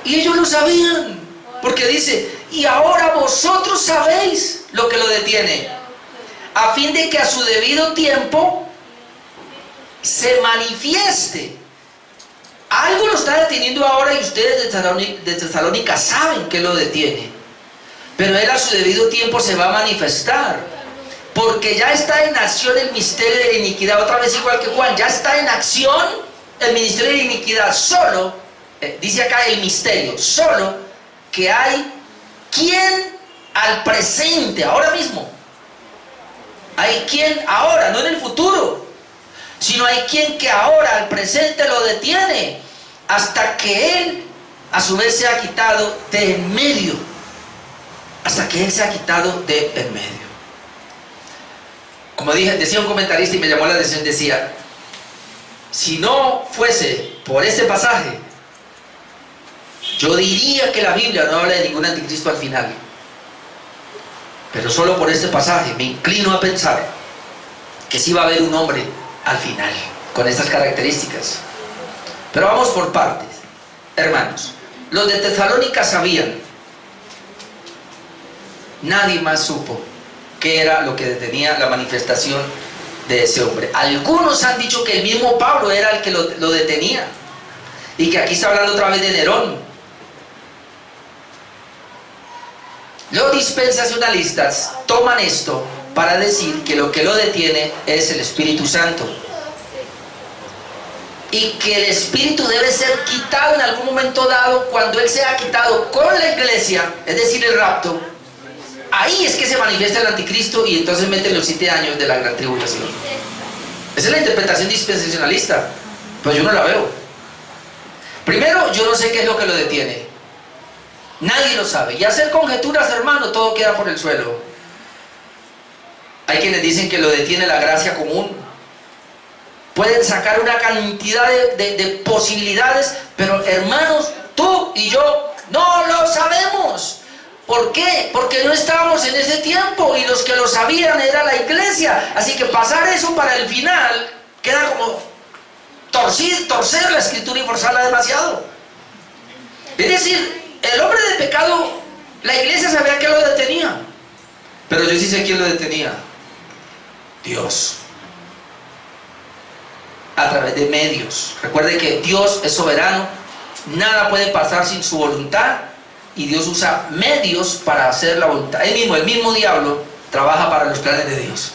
Y ellos lo sabían, porque dice, y ahora vosotros sabéis lo que lo detiene, a fin de que a su debido tiempo se manifieste. Algo lo está deteniendo ahora y ustedes de Tesalónica saben que lo detiene, pero él a su debido tiempo se va a manifestar, porque ya está en acción el misterio de la iniquidad. Otra vez igual que Juan, ya está en acción el ministerio de la iniquidad. Solo, dice acá el misterio, solo que hay quien al presente, ahora mismo, hay quien ahora, no en el futuro, sino hay quien que ahora al presente lo detiene, hasta que él a su vez se ha quitado de en medio, hasta que él se ha quitado de en medio. Como dije, decía un comentarista y me llamó la atención, decía, si no fuese por este pasaje, yo diría que la Biblia no habla de ningún anticristo al final, pero solo por este pasaje me inclino a pensar que sí va a haber un hombre al final con estas características. Pero vamos por partes, hermanos. Los de Tesalónica sabían, nadie más supo qué era lo que detenía la manifestación de ese hombre. Algunos han dicho que el mismo Pablo era el que lo detenía, y que aquí está hablando otra vez de Nerón. Los dispensacionalistas toman esto para decir que lo que lo detiene es el Espíritu Santo, y que el Espíritu debe ser quitado en algún momento dado. Cuando Él sea quitado con la iglesia, es decir, el rapto, ahí es que se manifiesta el anticristo, y entonces meten los 7 años de la gran tribulación. Esa es la interpretación dispensacionalista, pues yo no la veo. Primero, yo no sé qué es lo que lo detiene. Nadie lo sabe. Y hacer conjeturas, hermano, todo queda por el suelo. Hay quienes dicen que lo detiene la gracia común. Pueden sacar una cantidad de posibilidades, pero hermanos, tú y yo no lo sabemos. ¿Por qué? Porque no estábamos en ese tiempo y los que lo sabían era la iglesia. Así que pasar eso para el final queda como torcer la escritura y forzarla demasiado. Es decir, el hombre de pecado, la iglesia sabía que lo detenía. Pero yo sí sé quién lo detenía. Dios. A través de medios. Recuerde que Dios es soberano. Nada puede pasar sin su voluntad. Y Dios usa medios para hacer la voluntad. El mismo diablo trabaja para los planes de Dios.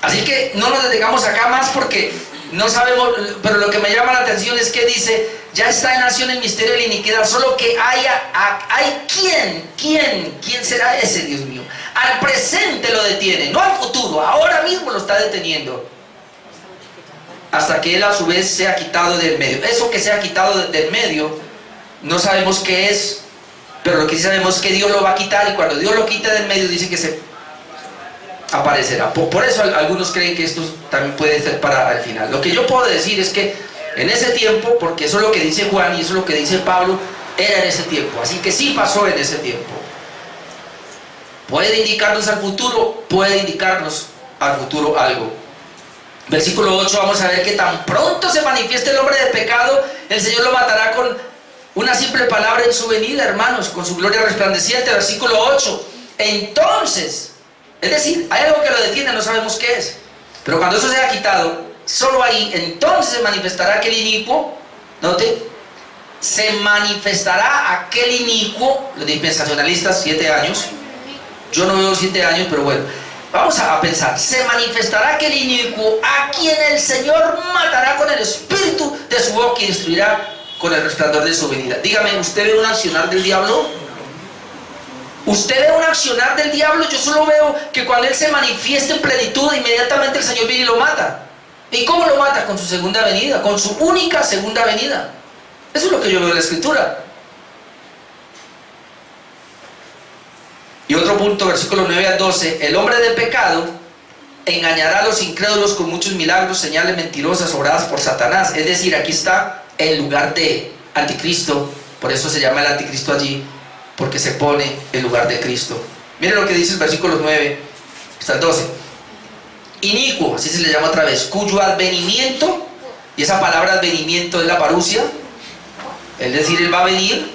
Así que no nos detengamos acá más porque no sabemos, pero lo que me llama la atención es que dice, ya está en acción el misterio de la iniquidad, solo que hay ¿quién será ese, Dios mío? Al presente lo detiene, no al futuro, ahora mismo lo está deteniendo. Hasta que él a su vez sea quitado del medio. Eso que sea quitado del medio, no sabemos qué es, pero lo que sí sabemos es que Dios lo va a quitar, y cuando Dios lo quita del medio dice que se aparecerá. Por eso algunos creen que esto también puede ser para el final. Lo que yo puedo decir es que en ese tiempo, porque eso es lo que dice Juan y eso es lo que dice Pablo, era en ese tiempo, así que sí pasó en ese tiempo. Puede indicarnos al futuro, puede indicarnos al futuro algo. Versículo 8, vamos a ver que tan pronto se manifieste el hombre de pecado, el Señor lo matará con una simple palabra en su venida, hermanos, con su gloria resplandeciente. Versículo 8, entonces, es decir, hay algo que lo detiene, no sabemos qué es, pero cuando eso sea quitado, solo ahí, entonces se manifestará aquel inicuo. Note, se manifestará aquel inicuo. Los dispensacionalistas, 7 años, yo no veo 7 años, pero bueno, vamos a pensar, se manifestará aquel inicuo a quien el Señor matará con el espíritu de su boca y destruirá con el resplandor de su venida. Dígame, ¿usted ve un accionar del diablo? ¿Usted ve un accionar del diablo? Yo solo veo que cuando él se manifiesta en plenitud, inmediatamente el Señor viene y lo mata. ¿Y cómo lo mata? Con su segunda venida, con su única segunda venida. Eso es lo que yo veo en la escritura. Y otro punto, versículo 9 al 12, el hombre de pecado engañará a los incrédulos con muchos milagros, señales mentirosas obradas por Satanás. Es decir, aquí está el lugar de anticristo, por eso se llama el anticristo allí, porque se pone en lugar de Cristo. Miren lo que dice el versículo 9 hasta el 12. Inicuo, así se le llama otra vez, cuyo advenimiento, y esa palabra advenimiento es la parusia, es decir, él va a venir,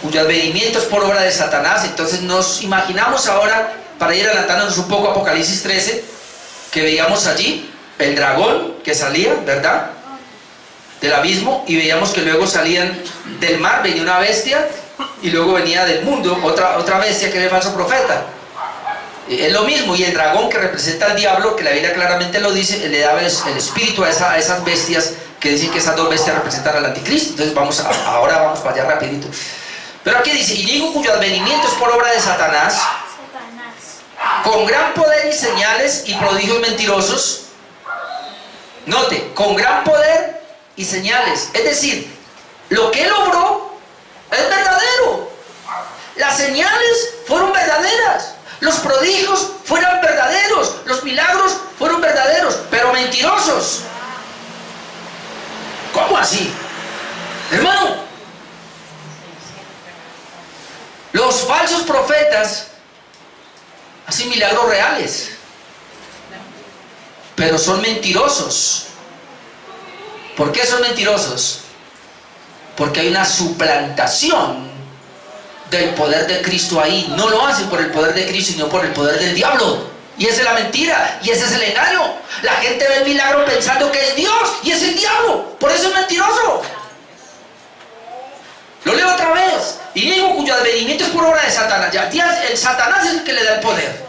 cuyo advenimiento es por obra de Satanás. Entonces nos imaginamos ahora, para ir adelantándonos un poco a Apocalipsis 13, que veíamos allí el dragón que salía, ¿verdad?, del abismo, y veíamos que luego salían del mar, venía una bestia, y luego venía del mundo otra bestia que era el falso profeta. Es lo mismo, y el dragón que representa al diablo, que la Biblia claramente lo dice, le daba el espíritu a esas bestias, que dicen que esas dos bestias representan al anticristo. Entonces ahora vamos para allá rapidito. Pero aquí dice, inicuo cuyo advenimiento es por obra de Satanás, con gran poder y señales y prodigios mentirosos. Note, con gran poder y señales, es decir, lo que él obró es verdadero, las señales fueron verdaderas, los prodigios fueron verdaderos, los milagros fueron verdaderos, pero mentirosos. ¿Cómo así, hermano? Los falsos profetas hacen milagros reales, pero son mentirosos. ¿Por qué son mentirosos? Porque hay una suplantación del poder de Cristo ahí. No lo hacen por el poder de Cristo, sino por el poder del diablo. Y esa es la mentira, y ese es el engaño. La gente ve el milagro pensando que es Dios, y es el diablo. Por eso es mentiroso. Lo leo otra vez. Inicuo cuyo advenimiento es por obra de Satanás. Ya, el Satanás es el que le da el poder.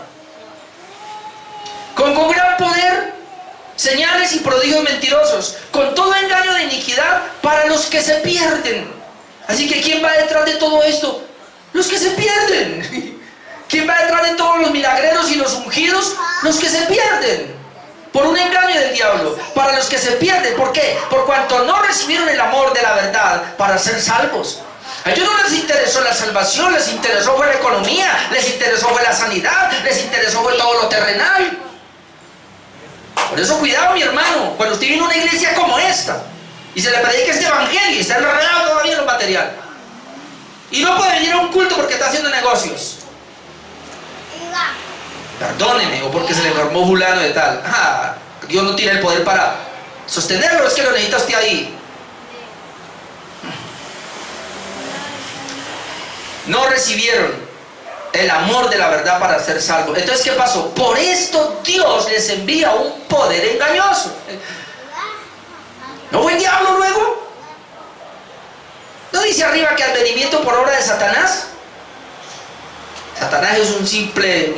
Con gran poder, señales y prodigios mentirosos, con todo engaño de iniquidad para los que se pierden. Así que ¿quién va detrás de todo esto? Los que se pierden. ¿Quién va detrás de todos los milagreros y los ungidos? Los que se pierden. Por un engaño del diablo, para los que se pierden. ¿Por qué? Por cuanto no recibieron el amor de la verdad para ser salvos. A ellos no les interesó la salvación, les interesó fue la economía, les interesó fue la sanidad, les interesó fue todo lo terrenal. Por eso cuidado, mi hermano, cuando usted viene a una iglesia como esta y se le predica este evangelio y está enredado todavía en lo material, Y no puede venir a un culto porque está haciendo negocios. Perdóneme, o porque se le enfermó fulano de tal. Dios no tiene el poder para sostenerlo, es que lo necesita usted ahí. No recibieron el amor de la verdad para ser salvos. Entonces, ¿qué pasó? Por esto Dios les envía un poder engañoso. ¿No fue el diablo luego? ¿No dice arriba que advenimiento por obra de Satanás? Satanás es un simple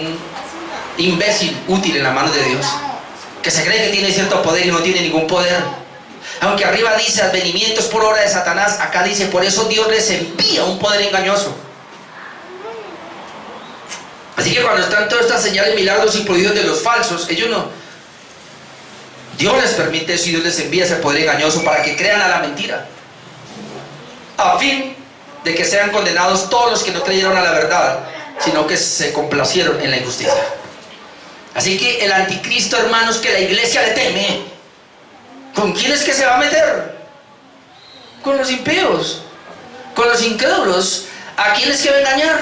imbécil útil en la mano de Dios, que se cree que tiene cierto poder y no tiene ningún poder. Aunque arriba dice advenimientos por obra de Satanás, acá dice por eso Dios les envía un poder engañoso. Así que cuando están todas estas señales, milagros y prodigios de los falsos, ellos no. Dios les permite eso y Dios les envía ese poder engañoso para que crean a la mentira, a fin de que sean condenados todos los que no creyeron a la verdad, sino que se complacieron en la injusticia. Así que el anticristo, hermanos, que la iglesia le teme, ¿con quién es que se va a meter? Con los impíos, con los incrédulos. ¿A quién es que va a engañar?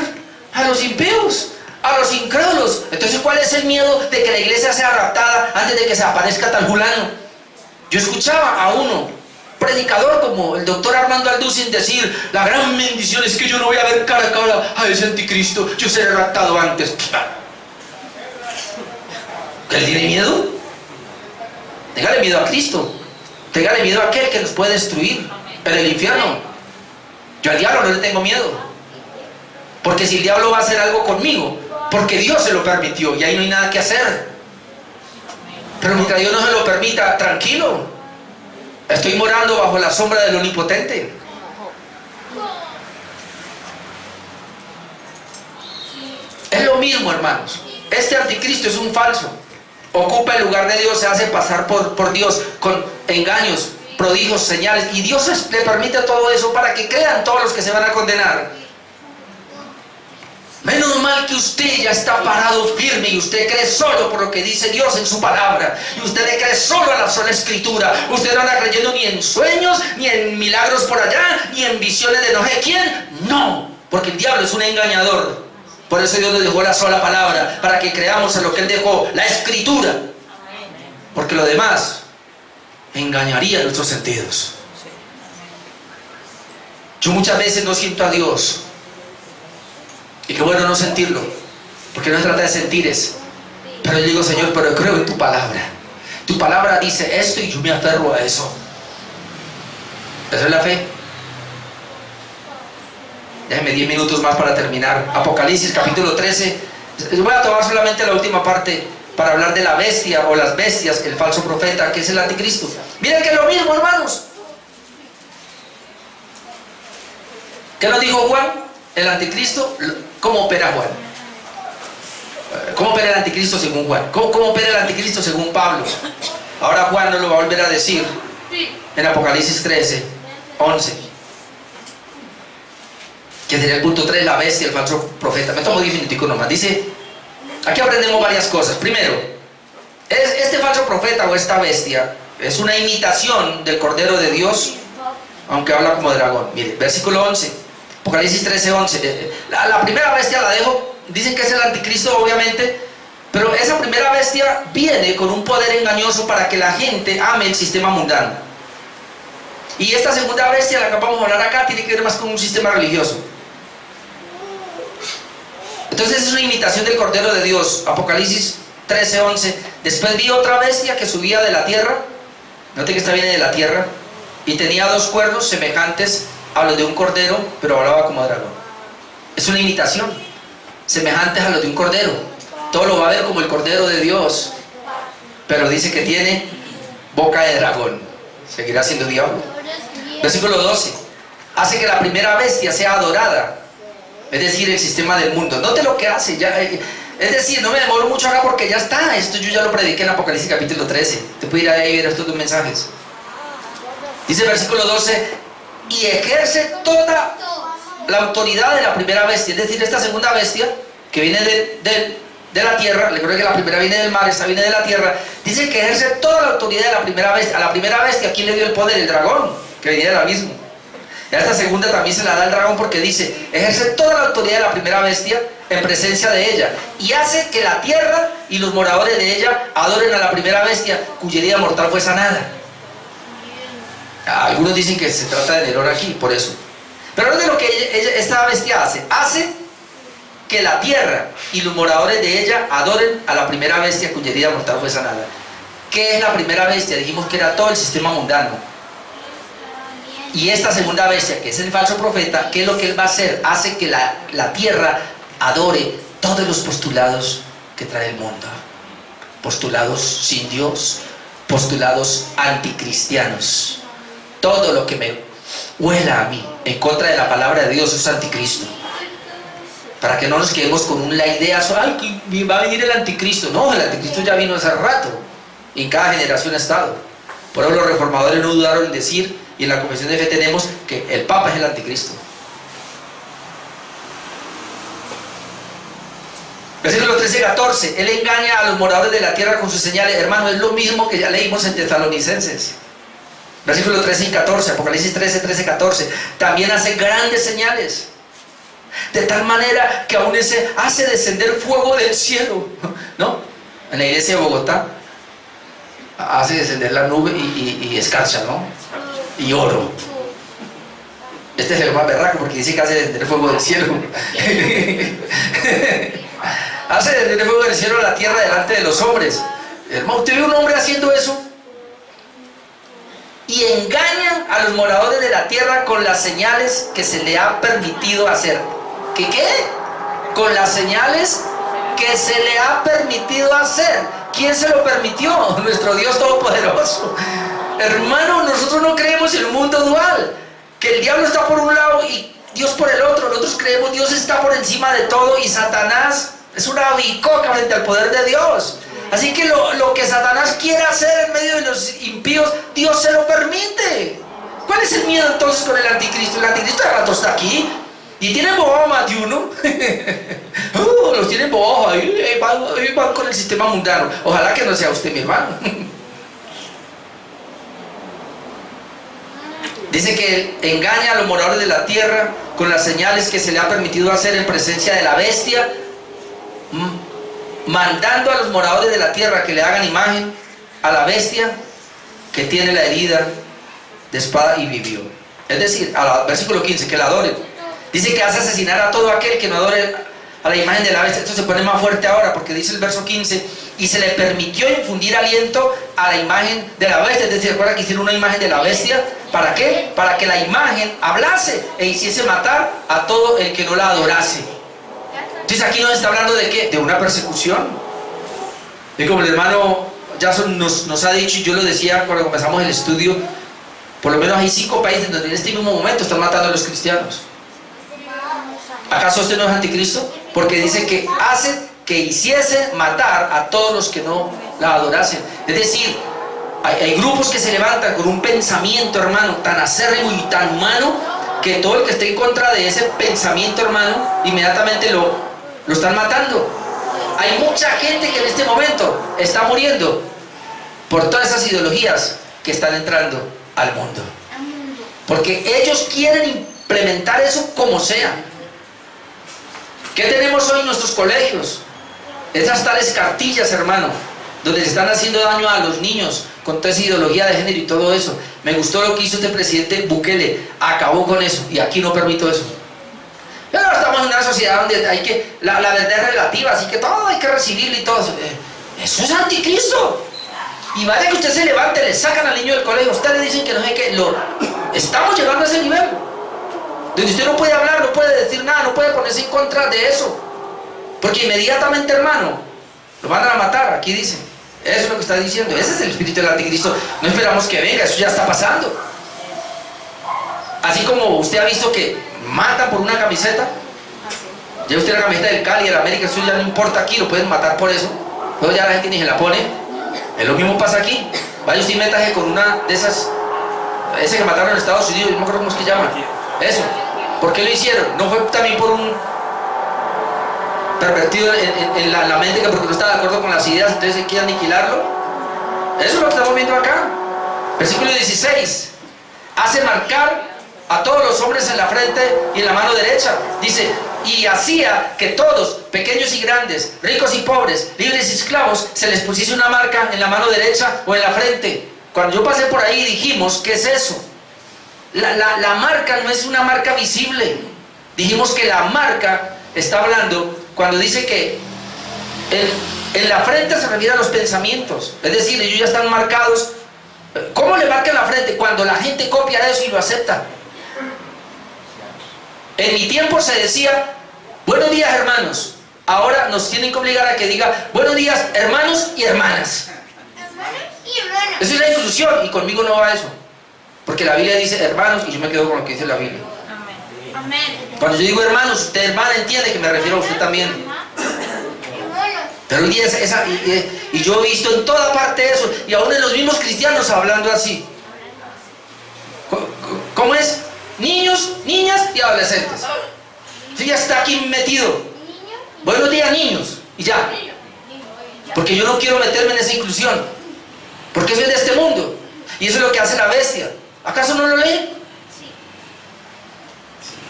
A los impíos, a los incrédulos. Entonces, ¿cuál es el miedo de que la iglesia sea raptada antes de que se aparezca tal fulano? Yo escuchaba a uno, predicador como el doctor Armando Alducin, decir: la gran bendición es que yo no voy a ver cara a cara a ese anticristo, yo seré raptado antes. ¿Que él tiene miedo? Téngale miedo a Cristo, téngale miedo a aquel que nos puede destruir en el infierno. Yo al diablo no le tengo miedo, porque si el diablo va a hacer algo conmigo, porque Dios se lo permitió y ahí no hay nada que hacer. Pero mientras Dios no se lo permita, tranquilo, estoy morando bajo la sombra del Omnipotente. Es lo mismo, hermanos. Este anticristo es un falso. Ocupa el lugar de Dios, se hace pasar por Dios con engaños, prodigios, señales, y Dios le permite todo eso para que crean todos los que se van a condenar. Menos mal que usted ya está parado firme y usted cree solo por lo que dice Dios en su palabra, y usted le cree solo a la sola escritura. Usted no anda creyendo ni en sueños, ni en milagros por allá, ni en visiones de no sé quién. No, porque el diablo es un engañador. Por eso Dios nos dejó la sola palabra, para que creamos en lo que Él dejó, la escritura, porque lo demás engañaría nuestros sentidos. Yo muchas veces no siento a Dios, y qué bueno no sentirlo, porque no se trata de sentires, pero yo digo: Señor, pero creo en tu palabra. Tu palabra dice esto y yo me aferro a eso. Eso es la fe. Déjenme 10 minutos más para terminar. Apocalipsis capítulo 13. Voy a tomar solamente la última parte para hablar de la bestia o las bestias, el falso profeta, que es el anticristo. Miren que es lo mismo, hermanos. ¿Qué nos dijo Juan? El anticristo, ¿cómo opera Juan? ¿Cómo opera el anticristo según Juan? ¿Cómo opera el anticristo según Pablo? Ahora Juan nos lo va a volver a decir en Apocalipsis 13, 11. Que sería el punto 3, la bestia, el falso profeta. Me tomo 10 minuticos nomás. Dice, aquí aprendemos varias cosas. Primero, este falso profeta o esta bestia es una imitación del Cordero de Dios, aunque habla como dragón. Mire, versículo 11, Apocalipsis 13, 11. La primera bestia la dejo, dicen que es el anticristo obviamente, pero esa primera bestia viene con un poder engañoso para que la gente ame el sistema mundano. Y esta segunda bestia, la que vamos a hablar acá, tiene que ver más con un sistema religioso. Entonces es una imitación del Cordero de Dios. Apocalipsis 13, 11. Después vi otra bestia que subía de la tierra. Note que esta viene de la tierra. Y tenía 2 cuernos semejantes a los de un cordero, pero hablaba como dragón. Es una imitación. Semejantes a los de un cordero. Todo lo va a ver como el Cordero de Dios, pero dice que tiene boca de dragón. Seguirá siendo diablo. Versículo 12. Hace que la primera bestia sea adorada, es decir, el sistema del mundo. Note lo que hace. Es decir, no me demoro mucho acá porque ya está. Esto yo ya lo prediqué en Apocalipsis capítulo 13. Te puedo ir ahí y ver estos 2 mensajes. Dice el versículo 12: y ejerce toda la autoridad de la primera bestia. Es decir, esta segunda bestia que viene de la tierra. Recuerden que la primera viene del mar, esta viene de la tierra. Dice que ejerce toda la autoridad de la primera bestia. A la primera bestia, ¿quién le dio el poder? El dragón, que venía del abismo. Y a esta segunda también se la da el dragón porque dice, ejerce toda la autoridad de la primera bestia en presencia de ella y hace que la tierra y los moradores de ella adoren a la primera bestia cuya herida mortal fue sanada. Algunos dicen que se trata de Nerón aquí, por eso. Pero no es de lo que esta bestia hace que la tierra y los moradores de ella adoren a la primera bestia cuya herida mortal fue sanada. ¿Qué es la primera bestia? Dijimos que era todo el sistema mundano. Y esta segunda bestia, que es el falso profeta, ¿qué es lo que él va a hacer? Hace que la tierra adore todos los postulados que trae el mundo. Postulados sin Dios, postulados anticristianos. Todo lo que me huela a mí en contra de la palabra de Dios es anticristo. Para que no nos quedemos con la idea, ay, que va a venir el anticristo. No, el anticristo ya vino hace rato. Y en cada generación ha estado. Por eso los reformadores no dudaron en decir, y en la confesión de fe tenemos, que el Papa es el anticristo. Versículo 13-14. Él engaña a los moradores de la tierra con sus señales. Hermano, es lo mismo que ya leímos en Tesalonicenses. Versículo 13 y 14, Apocalipsis 13-14. También hace grandes señales, de tal manera que aún hace descender fuego del cielo, ¿no? En la iglesia de Bogotá hace descender la nube y escarcha, ¿no? Y oro. Este es el más berraco porque dice que hace descender fuego del cielo. Hace descender fuego del cielo a la tierra delante de los hombres. Hermano, ¿usted ve un hombre haciendo eso? Y engañan a los moradores de la tierra con las señales que se le ha permitido hacer. ¿Qué? Con las señales que se le ha permitido hacer. ¿Quién se lo permitió? Nuestro Dios Todopoderoso. Hermano, nosotros no creemos en un mundo dual, que el diablo está por un lado y Dios por el otro. Nosotros creemos Dios está por encima de todo y Satanás es una bicoca frente al poder de Dios. Así que lo que Satanás quiere hacer en medio de los impíos, Dios se lo permite. ¿Cuál es el miedo entonces con el anticristo? El anticristo de rato está aquí y tiene bobado más de uno. Los tienen bobados ahí van con el sistema mundano. Ojalá que no sea usted, mi hermano. Dice que engaña a los moradores de la tierra con las señales que se le ha permitido hacer en presencia de la bestia, mandando a los moradores de la tierra que le hagan imagen a la bestia que tiene la herida de espada y vivió. Es decir, versículo 15, que la adoren. Dice que hace asesinar a todo aquel que no adore a la imagen de la bestia. Esto se pone más fuerte ahora porque dice el verso 15, y se le permitió infundir aliento a la imagen de la bestia. Es decir, recuerda que hicieron una imagen de la bestia. ¿Para qué? Para que la imagen hablase e hiciese matar a todo el que no la adorase. Entonces aquí nos está hablando de ¿qué? De una persecución. Y como el hermano Jason nos ha dicho, y yo lo decía cuando comenzamos el estudio, por lo menos hay 5 países donde en este mismo momento están matando a los cristianos. ¿Acaso usted no es anticristo? Porque dice que hace que hiciese matar a todos los que no la adorasen. Es decir, hay grupos que se levantan con un pensamiento, hermano, tan acérrimo y tan humano, que todo el que esté en contra de ese pensamiento, hermano, inmediatamente lo están matando. Hay mucha gente que en este momento está muriendo por todas esas ideologías que están entrando al mundo, porque ellos quieren implementar eso como sea. ¿Qué tenemos hoy en nuestros colegios? Esas tales cartillas, hermano, donde se están haciendo daño a los niños con toda esa ideología de género y todo eso. Me gustó lo que hizo este presidente Bukele, acabó con eso, y aquí no permito eso. Pero estamos en una sociedad donde hay que, la verdad es relativa, así que todo hay que recibirlo y todo eso. Eso es anticristo. Y vale que usted se levante, le sacan al niño del colegio, ustedes le dicen que no sé qué, estamos llegando a ese nivel, donde usted no puede hablar, no puede decir nada, no puede ponerse en contra de eso, porque inmediatamente, hermano, lo van a matar. Aquí dice, eso es lo que está diciendo, ese es el espíritu del anticristo. No esperamos que venga, eso ya está pasando. Así como usted ha visto que matan por una camiseta, ya usted la camiseta del Cali, del América, eso ya no importa aquí, lo pueden matar por eso, luego ya la gente ni se la pone. Es lo mismo pasa aquí. Vaya usted y métase con una de esas, ese que mataron en Estados Unidos, no me acuerdo cómo es que llama. Eso. ¿Por qué lo hicieron? ¿No fue también por un pervertido en la mente que porque no estaba de acuerdo con las ideas, entonces hay que aniquilarlo? Eso es lo que estamos viendo acá. Versículo 16. Hace marcar a todos los hombres en la frente y en la mano derecha. Dice, y hacía que todos, pequeños y grandes, ricos y pobres, libres y esclavos, se les pusiese una marca en la mano derecha o en la frente. Cuando yo pasé por ahí dijimos, ¿qué es eso? La marca no es una marca visible. Dijimos que la marca está hablando cuando dice que en la frente se refiere a los pensamientos. Es decir, ellos ya están marcados. ¿Cómo le marca en la frente? Cuando la gente copia eso y lo acepta. En mi tiempo se decía, buenos días hermanos. Ahora nos tienen que obligar a que diga, buenos días hermanos y hermanas. Eso es la inclusión y conmigo no va eso. Porque la Biblia dice hermanos y yo me quedo con lo que dice la Biblia. Cuando yo digo hermanos, usted hermana entiende que me refiero a usted también. Pero hoy día y yo he visto en toda parte eso, y aún en los mismos cristianos hablando así. ¿Cómo es? Niños, niñas y adolescentes. Eso ya está aquí metido. Buenos días niños, y ya. Porque yo no quiero meterme en esa inclusión. Porque soy de este mundo. Y eso es lo que hace la bestia. ¿Acaso no lo leen?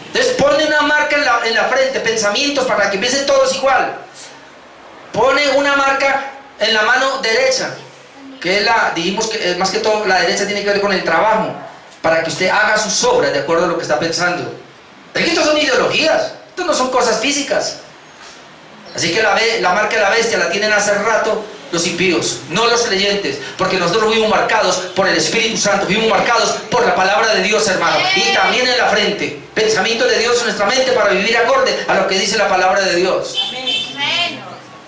Entonces pone una marca en la frente, pensamientos para que empiecen todos igual. Pone una marca en la mano derecha, que es dijimos que más que todo la derecha tiene que ver con el trabajo, para que usted haga sus obras de acuerdo a lo que está pensando. Pero esto son ideologías, esto no son cosas físicas. Así que la marca de la bestia la tienen hace rato los impíos, no los creyentes, porque nosotros vivimos marcados por el Espíritu Santo, vivimos marcados por la palabra de Dios, hermano, y también en la frente, pensamiento de Dios en nuestra mente para vivir acorde a lo que dice la palabra de Dios.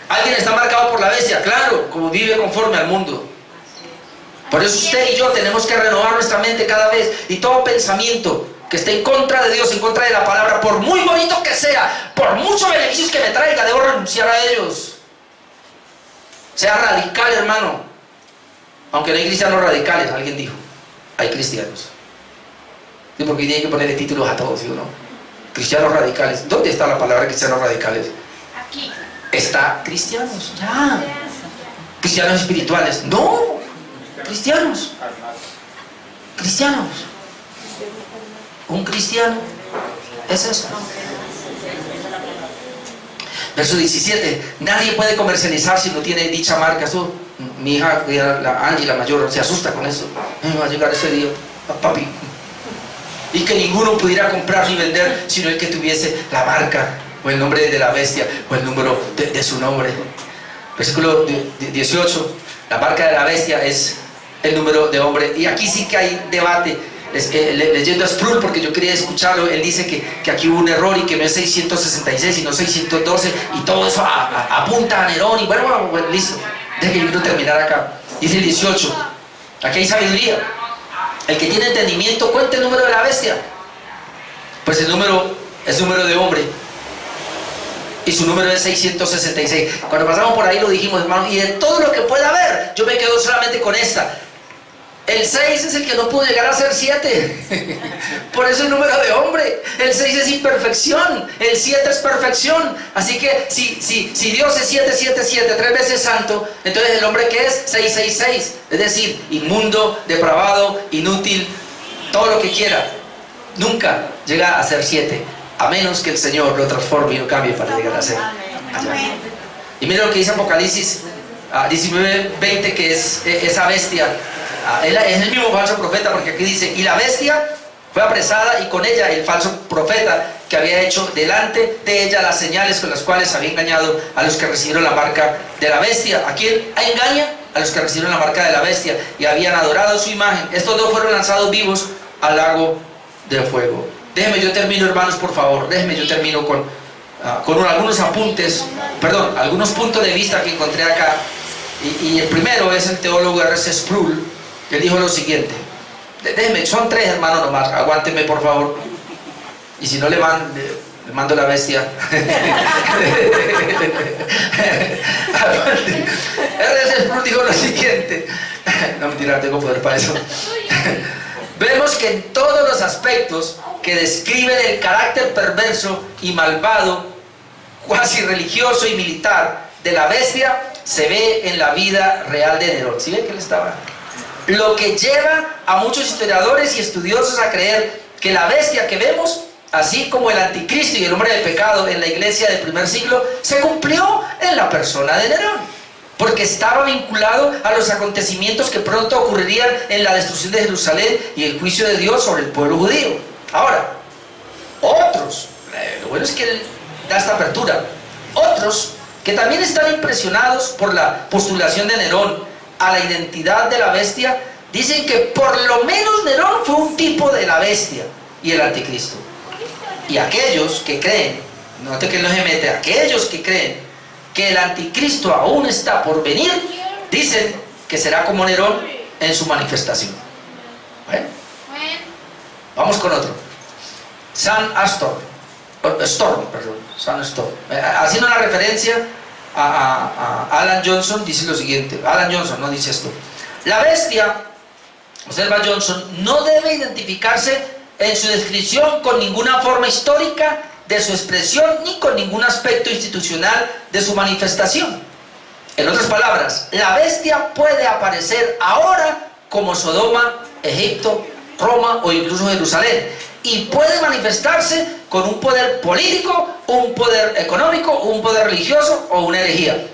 ¿Alguien está marcado por la bestia? Claro, como vive conforme al mundo. Por eso usted y yo tenemos que renovar nuestra mente cada vez, y todo pensamiento que esté en contra de Dios, en contra de la palabra, por muy bonito que sea, por muchos beneficios que me traiga, debo renunciar a ellos. Sea radical, hermano. Aunque no hay cristianos radicales, alguien dijo. Hay cristianos. Sí, porque tiene que ponerle títulos a todos, ¿sí o no? Cristianos radicales. ¿Dónde está la palabra cristianos radicales? Aquí. Está cristianos, ya. Cristianos espirituales. No, cristianos. Cristianos. Un cristiano es eso. Verso 17. Nadie puede comercializar si no tiene dicha marca. Eso, mi hija, la Angie, la mayor, se asusta con eso. Va a llegar ese día, papi. Y que ninguno pudiera comprar ni vender sino el que tuviese la marca o el nombre de la bestia o el número de su nombre. Versículo 18. La marca de la bestia es el número de hombre. Y aquí sí que hay debate. Leyendo a Sproul, porque yo quería escucharlo, él dice que aquí hubo un error y que no es 666 sino 612, y todo eso apunta a Nerón. Y bueno, listo, deje que yo quiero terminar acá. Dice el 18. Aquí hay sabiduría. El que tiene entendimiento cuenta el número de la bestia. Pues el número es número de hombre, y su número es 666. Cuando pasamos por ahí lo dijimos, hermano, y de todo lo que pueda haber, yo me quedo solamente con esta. El 6 es el que no pudo llegar a ser 7. Por eso el número de hombre. El 6 es imperfección. El 7 es perfección. Así que si Dios es 777, 3 veces santo, entonces el hombre ¿qué es? 666. Es decir, inmundo, depravado, inútil, todo lo que quiera. Nunca llega a ser 7, a menos que el Señor lo transforme y lo cambie para llegar a ser allá. Y mira lo que dice Apocalipsis 19:20, que es esa bestia. Es el mismo falso profeta, porque aquí dice, y la bestia fue apresada, y con ella el falso profeta que había hecho delante de ella las señales con las cuales había engañado a los que recibieron la marca de la bestia. ¿A quién engaña? A los que recibieron la marca de la bestia y habían adorado su imagen. Estos dos fueron lanzados vivos al lago de fuego. Déjenme yo termino, hermanos, por favor. Déjenme yo termino con algunos apuntes, algunos puntos de vista que encontré acá. Y el primero es el teólogo R.C. Sproul, que dijo lo siguiente. Déjenme, son 3, hermanos, nomás. Aguántenme, por favor. Y si no, le mando la bestia. R.C. Sproul dijo lo siguiente. No, mentira, tengo poder para eso. Vemos que en todos los aspectos que describen el carácter perverso y malvado, cuasi religioso y militar de la bestia, se ve en la vida real de Nerón. ¿Sí ven que él estaba? Lo que lleva a muchos historiadores y estudiosos a creer que la bestia que vemos, así como el anticristo y el hombre de pecado en la iglesia del primer siglo, se cumplió en la persona de Nerón, porque estaba vinculado a los acontecimientos que pronto ocurrirían en la destrucción de Jerusalén y el juicio de Dios sobre el pueblo judío. Ahora, otros, lo bueno es que él da esta apertura, otros que también están impresionados por la postulación de Nerón a la identidad de la bestia, dicen que por lo menos Nerón fue un tipo de la bestia y el anticristo. Y aquellos que creen, note que él no se mete, aquellos que creen que el anticristo aún está por venir, dicen que será como Nerón en su manifestación. Bueno, vamos con otro. Sam Storm, haciendo una referencia a Alan Johnson, dice lo siguiente. Alan Johnson no dice esto: la bestia, observa Johnson, no debe identificarse en su descripción con ninguna forma histórica de su expresión ni con ningún aspecto institucional de su manifestación. En otras palabras, la bestia puede aparecer ahora como Sodoma, Egipto, Roma o incluso Jerusalén, y puede manifestarse con un poder político, un poder económico, un poder religioso o una herejía.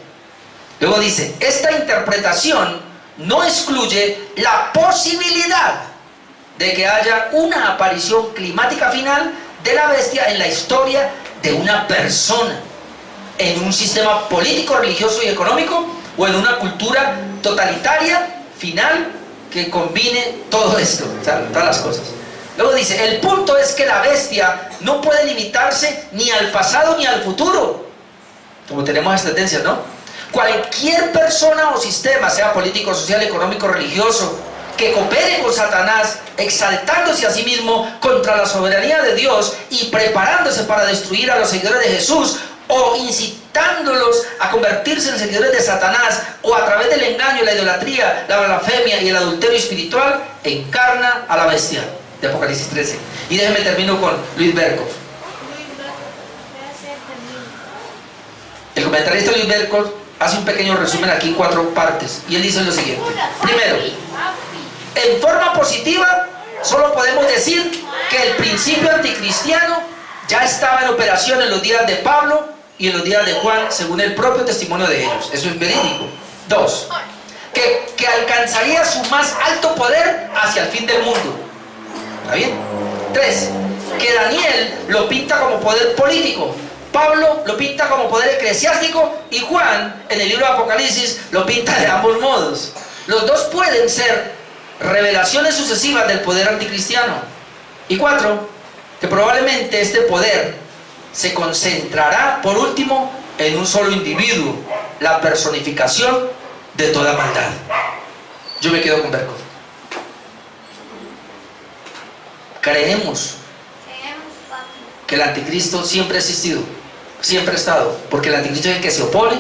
Luego dice, esta interpretación no excluye la posibilidad de que haya una aparición climática final de la bestia en la historia de una persona, en un sistema político, religioso y económico, o en una cultura totalitaria final que combine todo esto, todas las cosas. Luego dice, el punto es que la bestia no puede limitarse ni al pasado ni al futuro, como tenemos las tendencias, ¿no? Cualquier persona o sistema, sea político, social, económico, religioso, que coopere con Satanás, exaltándose a sí mismo contra la soberanía de Dios y preparándose para destruir a los seguidores de Jesús, o incitándolos a convertirse en seguidores de Satanás, o a través del engaño, la idolatría, la blasfemia y el adulterio espiritual, encarna a la bestia de Apocalipsis 13. Y déjenme termino con Luis Berkhoff. El comentarista Luis Berkhoff hace un pequeño resumen aquí en 4 partes, y él dice lo siguiente. Primero, en forma positiva, solo podemos decir que el principio anticristiano ya estaba en operación en los días de Pablo y en los días de Juan, según el propio testimonio de ellos. Eso es verídico. 2, que alcanzaría su más alto poder hacia el fin del mundo. ¿Está bien? 3, que Daniel lo pinta como poder político, Pablo lo pinta como poder eclesiástico, y Juan, en el libro de Apocalipsis, lo pinta de ambos modos. Los dos pueden ser revelaciones sucesivas del poder anticristiano. Y 4, que probablemente este poder se concentrará, por último, en un solo individuo, la personificación de toda maldad. Yo me quedo con Berkhoff. Creemos que el anticristo siempre ha existido, siempre ha estado, porque el anticristo es el que se opone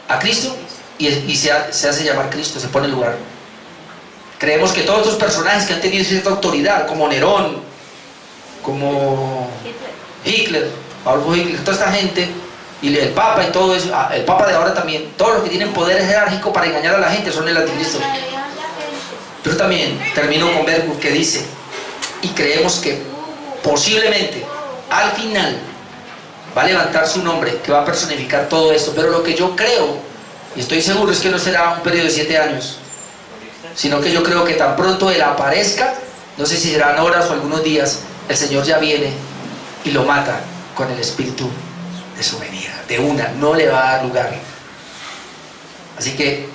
a Cristo y se hace llamar Cristo, se pone en lugar. Creemos que todos estos personajes que han tenido cierta autoridad, como Nerón, como Hitler, Adolfo Hitler, toda esta gente, y el Papa y todo eso, el Papa de ahora también, todos los que tienen poder jerárquico para engañar a la gente son el anticristo. Pero también termino con Berkhoff, que dice, y creemos que posiblemente al final va a levantarse un hombre que va a personificar todo esto, pero lo que yo creo, y estoy seguro, es que no será un periodo de 7 años, sino que yo creo que tan pronto él aparezca, no sé si serán horas o algunos días, el Señor ya viene y lo mata con el espíritu de su venida, de una, no le va a dar lugar. Así que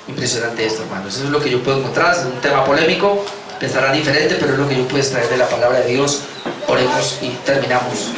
impresionante esto, hermanos. Eso es lo que yo puedo encontrar. Es un tema polémico, pensarán diferente, pero es lo que yo puedo extraer de la palabra de Dios. Oremos y terminamos.